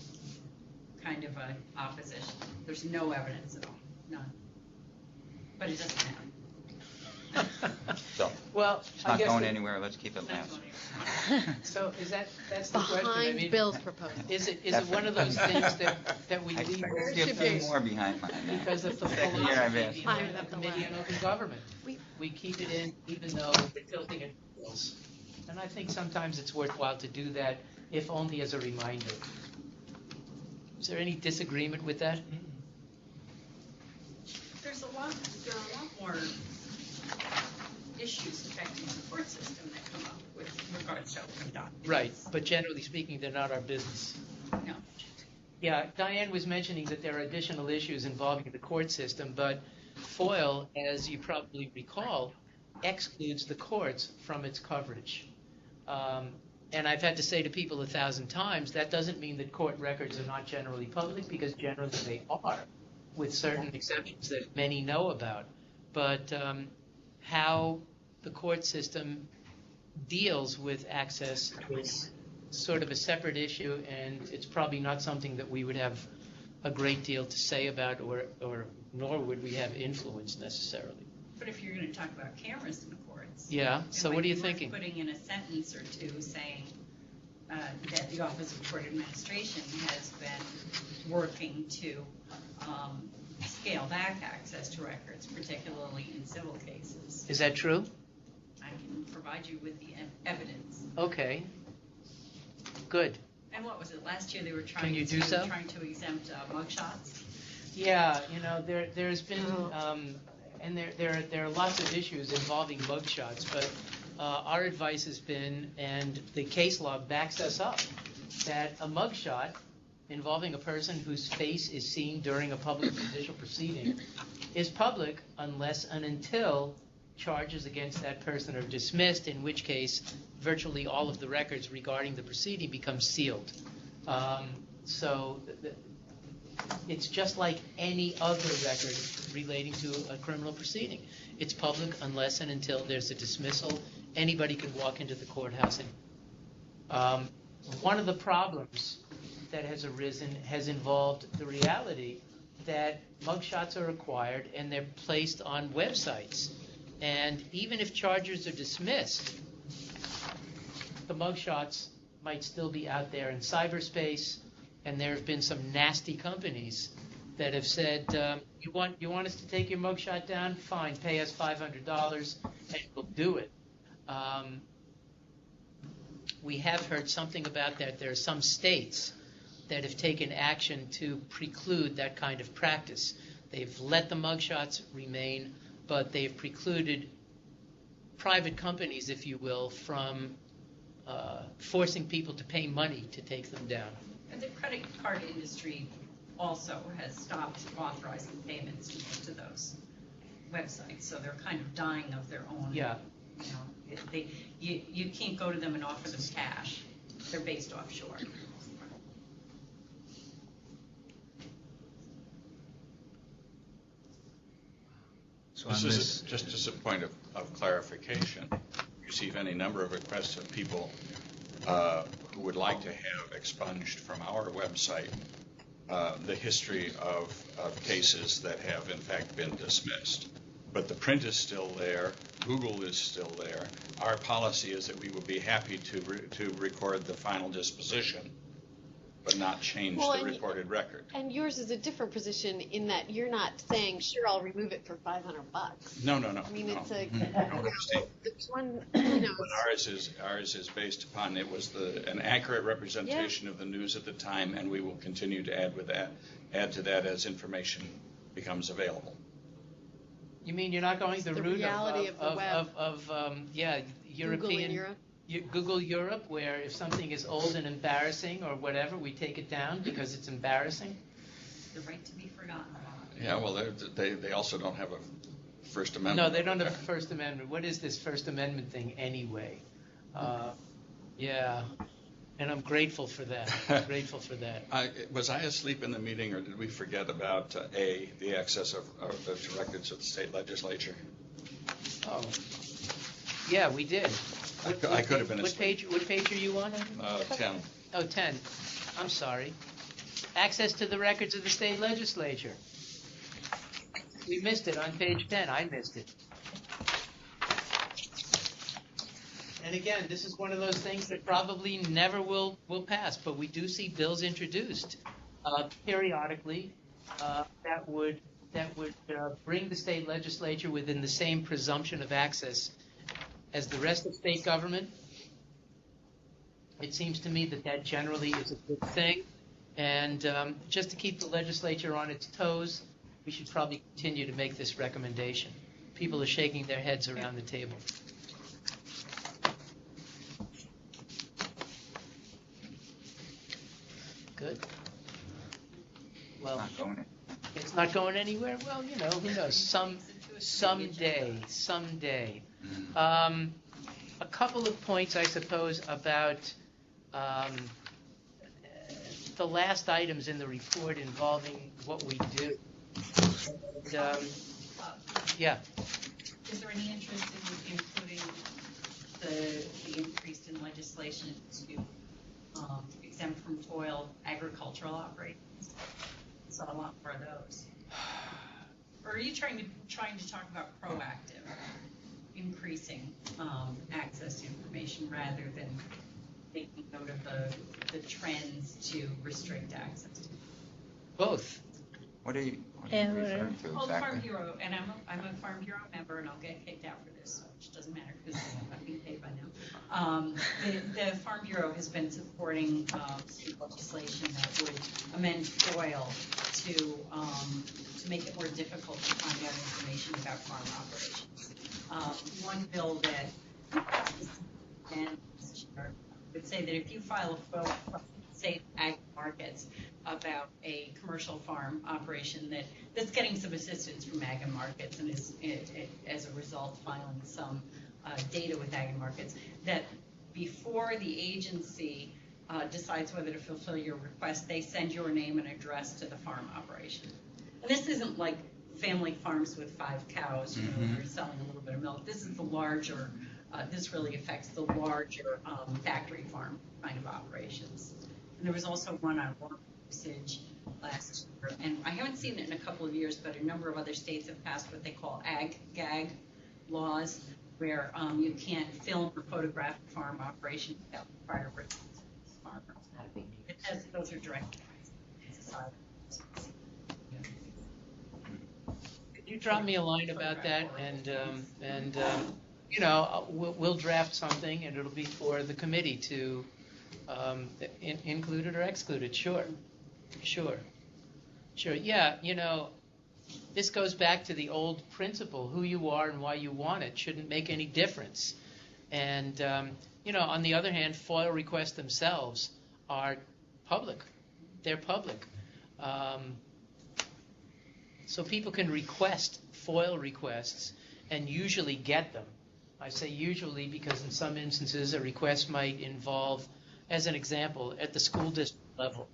kind of a opposition. There's no evidence at all, none. But it doesn't matter. So, Well, it's I not guess going the- anywhere. Let's keep it last. So that's the question. I Behind mean, Bill's proposal. is it one of those things that we I leave expect to see a few more behind mine now. because of the Second year I've asked. philosophy of the Committee on Open Government? We keep it in even though we're tilting it bills. And I think sometimes it's worthwhile to do that, if only as a reminder. Is there any disagreement with that? There are a lot more issues affecting the court system that come up with regards to open documents. Right, but generally speaking, they're not our business. No. Yeah, Diane was mentioning that there are additional issues involving the court system, but FOIL, as you probably recall, excludes the courts from its coverage. And I've had to say to people 1,000 times, that doesn't mean that court records are not generally public, because generally they are, with certain exceptions that many know about. But how the court system deals with access is sort of a separate issue, and it's probably not something that we would have a great deal to say about, or nor would we have influence necessarily. But if you're going to talk about cameras in the courts. Yeah, so what are you thinking? Putting in a sentence or two saying that the Office of Court Administration has been working to scale back access to records, particularly in civil cases. Is that true? I can provide you with the evidence. Okay. Good. And what was it, last year they were Can trying you to do so? exempt mugshots? Yeah, there's been, and there are lots of issues involving mugshots, but our advice has been, and the case law backs us up, that a mugshot involving a person whose face is seen during a public judicial proceeding is public unless and until charges against that person are dismissed, in which case virtually all of the records regarding the proceeding become sealed. So it's just like any other record relating to a criminal proceeding. It's public unless and until there's a dismissal. Anybody can walk into the courthouse. And one of the problems that has arisen has involved the reality that mugshots are required and they're placed on websites. And even if charges are dismissed, the mugshots might still be out there in cyberspace, and there have been some nasty companies that have said, you want us to take your mugshot down? Fine, pay us $500 and we'll do it. We have heard something about that. There are some states that have taken action to preclude that kind of practice. They've let the mugshots remain, but they've precluded private companies, if you will, from forcing people to pay money to take them down. And the credit card industry also has stopped authorizing payments to those websites, so they're kind of dying of their own. Yeah. You can't go to them and offer them cash. They're based offshore. So This on is this, just as a point of clarification. We receive any number of requests of people who would like to have expunged from our website the history of cases that have in fact been dismissed. But the print is still there, Google is still there. Our policy is that we would be happy to record the final disposition, but not change the recorded record. And yours is a different position in that you're not saying, sure, I'll remove it for $500. No. I mean, it's a It's one. But ours is based upon it was an accurate representation of the news at the time, and we will continue to add to that as information becomes available. You mean you're not going the route reality of the web. European? Europe. Google Europe, where if something is old and embarrassing or whatever, we take it down because it's embarrassing. The right to be forgotten. Yeah, well, they also don't have a First Amendment. No, they don't have a First Amendment. What is this First Amendment thing anyway? Yeah, and I'm grateful for that. Was I asleep in the meeting, or did we forget about the access of the records of the state legislature? Oh, yeah, we did. I could have been asleep. What page are you on? 10. Oh, 10. I'm sorry. Access to the records of the state legislature. We missed it on page 10. I missed it. And again, this is one of those things that probably never will pass, but we do see bills introduced periodically that would bring the state legislature within the same presumption of access as the rest of state government. It seems to me that generally is a good thing. And just to keep the legislature on its toes, we should probably continue to make this recommendation. People are shaking their heads around the table. Good. Well, it's not going anywhere. Well, who knows? Someday. A couple of points, I suppose, about the last items in the report involving what we do. And, yeah. Is there any interest in including the increase in legislation to exempt from FOIL agricultural operations? So a lot more of those. Or are you trying to talk about proactive, increasing access to information rather than taking note of the trends to restrict access? Both. What are you referring to Well, exactly? Farm Bureau, and I'm a Farm Bureau member, and I'll get kicked out for this, which doesn't matter because I'm being paid by now. The Farm Bureau has been supporting state legislation that would amend FOIL to make it more difficult to find out information about farm operations. One bill that would say that if you file a FOIL from state ag markets about a commercial farm operation that's getting some assistance from ag and markets and is as a result filing some data with ag and markets, that before the agency decides whether to fulfill your request, they send your name and address to the farm operation. And this isn't like family farms with 5 cows, who are selling a little bit of milk. This is the larger, this really affects the larger factory farm kind of operations. And there was also one on water usage last year, and I haven't seen it in a couple of years, but a number of other states have passed what they call ag-gag laws, where you can't film or photograph a farm operation without prior written farmers. Those are direct society. Could you drop me a line about that? And we'll draft something, and it'll be for the committee to include it or exclude it. Sure. Yeah, this goes back to the old principle: who you are and why you want it shouldn't make any difference. And on the other hand, FOIL requests themselves are public. They're public. So people can request FOIL requests and usually get them. I say usually because in some instances a request might involve, as an example, at the school district level,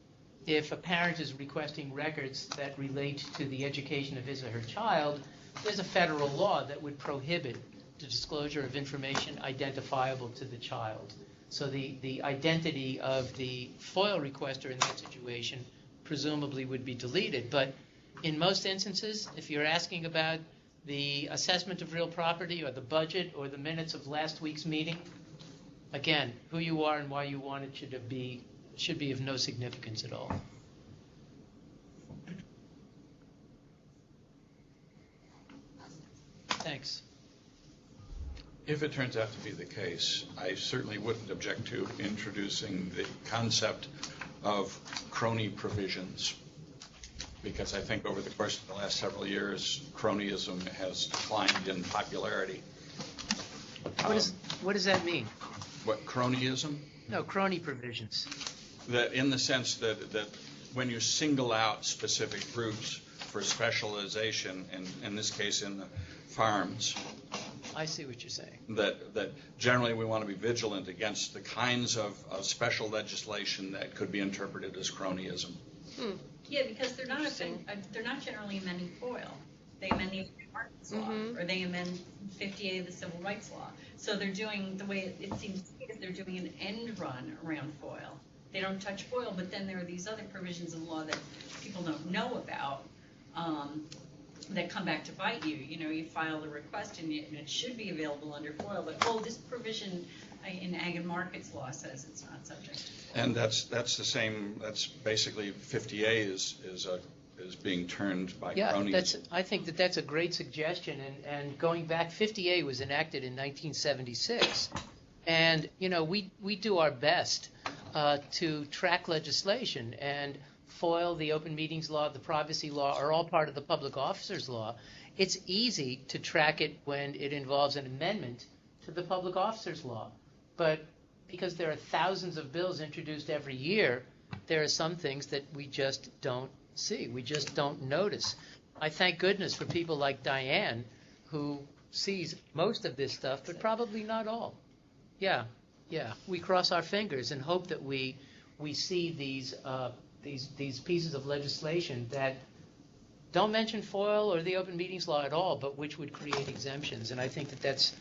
if a parent is requesting records that relate to the education of his or her child, there's a federal law that would prohibit the disclosure of information identifiable to the child. So the identity of the FOIL requester in that situation presumably would be deleted. But in most instances, if you're asking about the assessment of real property or the budget or the minutes of last week's meeting, again, who you are and why you want it should be of no significance at all. Thanks. If it turns out to be the case, I certainly wouldn't object to introducing the concept of crony provisions, because I think over the course of the last several years, cronyism has declined in popularity. What does that mean? What, cronyism? No, crony provisions. That in the sense that when you single out specific groups for specialization, and in this case in the farms, I see what you're saying. that generally we want to be vigilant against the kinds of special legislation that could be interpreted as cronyism. Yeah, because they're not generally amending FOIL. They amend the Open Markets Law, or they amend 50A of the Civil Rights Law. So they're doing, the way it seems to me, is they're doing an end run around FOIL. They don't touch FOIL, but then there are these other provisions of law that people don't know about, that come back to bite you. You know, you file the request and it should be available under FOIL, but this provision in Ag and Markets Law says it's not subject to FOIL. And that's the same. That's basically 50A is being turned by cronyism. I think that's a great suggestion. And going back, 50A was enacted in 1976, and you know we do our best to track legislation, and FOIL, the Open Meetings Law, the Privacy Law are all part of the Public Officers Law. It's easy to track it when it involves an amendment to the Public Officers Law. But because there are thousands of bills introduced every year, there are some things that we just don't see. We just don't notice. I thank goodness for people like Diane who sees most of this stuff, but probably not all. Yeah. We cross our fingers and hope that we see these pieces of legislation that don't mention FOIL or the Open Meetings Law at all, but which would create exemptions. And I think that's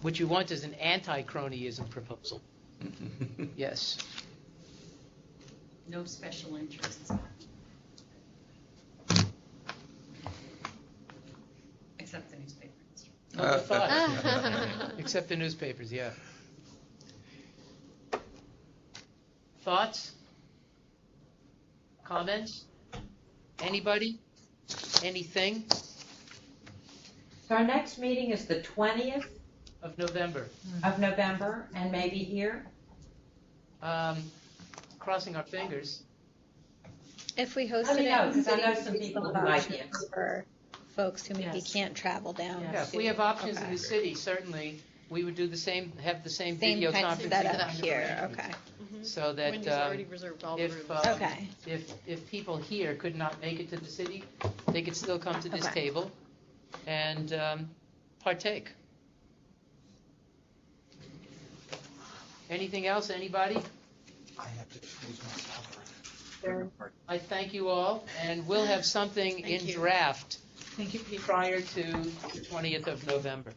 what you want is an anti-cronyism proposal. Yes. No special interests. Except the newspapers. Good thought. Except the newspapers, yeah. Thoughts? Comments? Anybody? Anything? So our next meeting is the 20th of November. And maybe here? Crossing our fingers. If we hosted Let me know, it, because I know some people who might be. for folks who maybe can't travel down. Yeah, if we have options in the city, certainly we would do the same, have the same video kind of conferencing setup here. Okay. So that Wendy's already reserved all the rooms. if people here could not make it to the city, they could still come to this table and partake. Anything else? Anybody? I have to excuse myself. I thank you all, and we'll have something in draft prior to the 20th of November.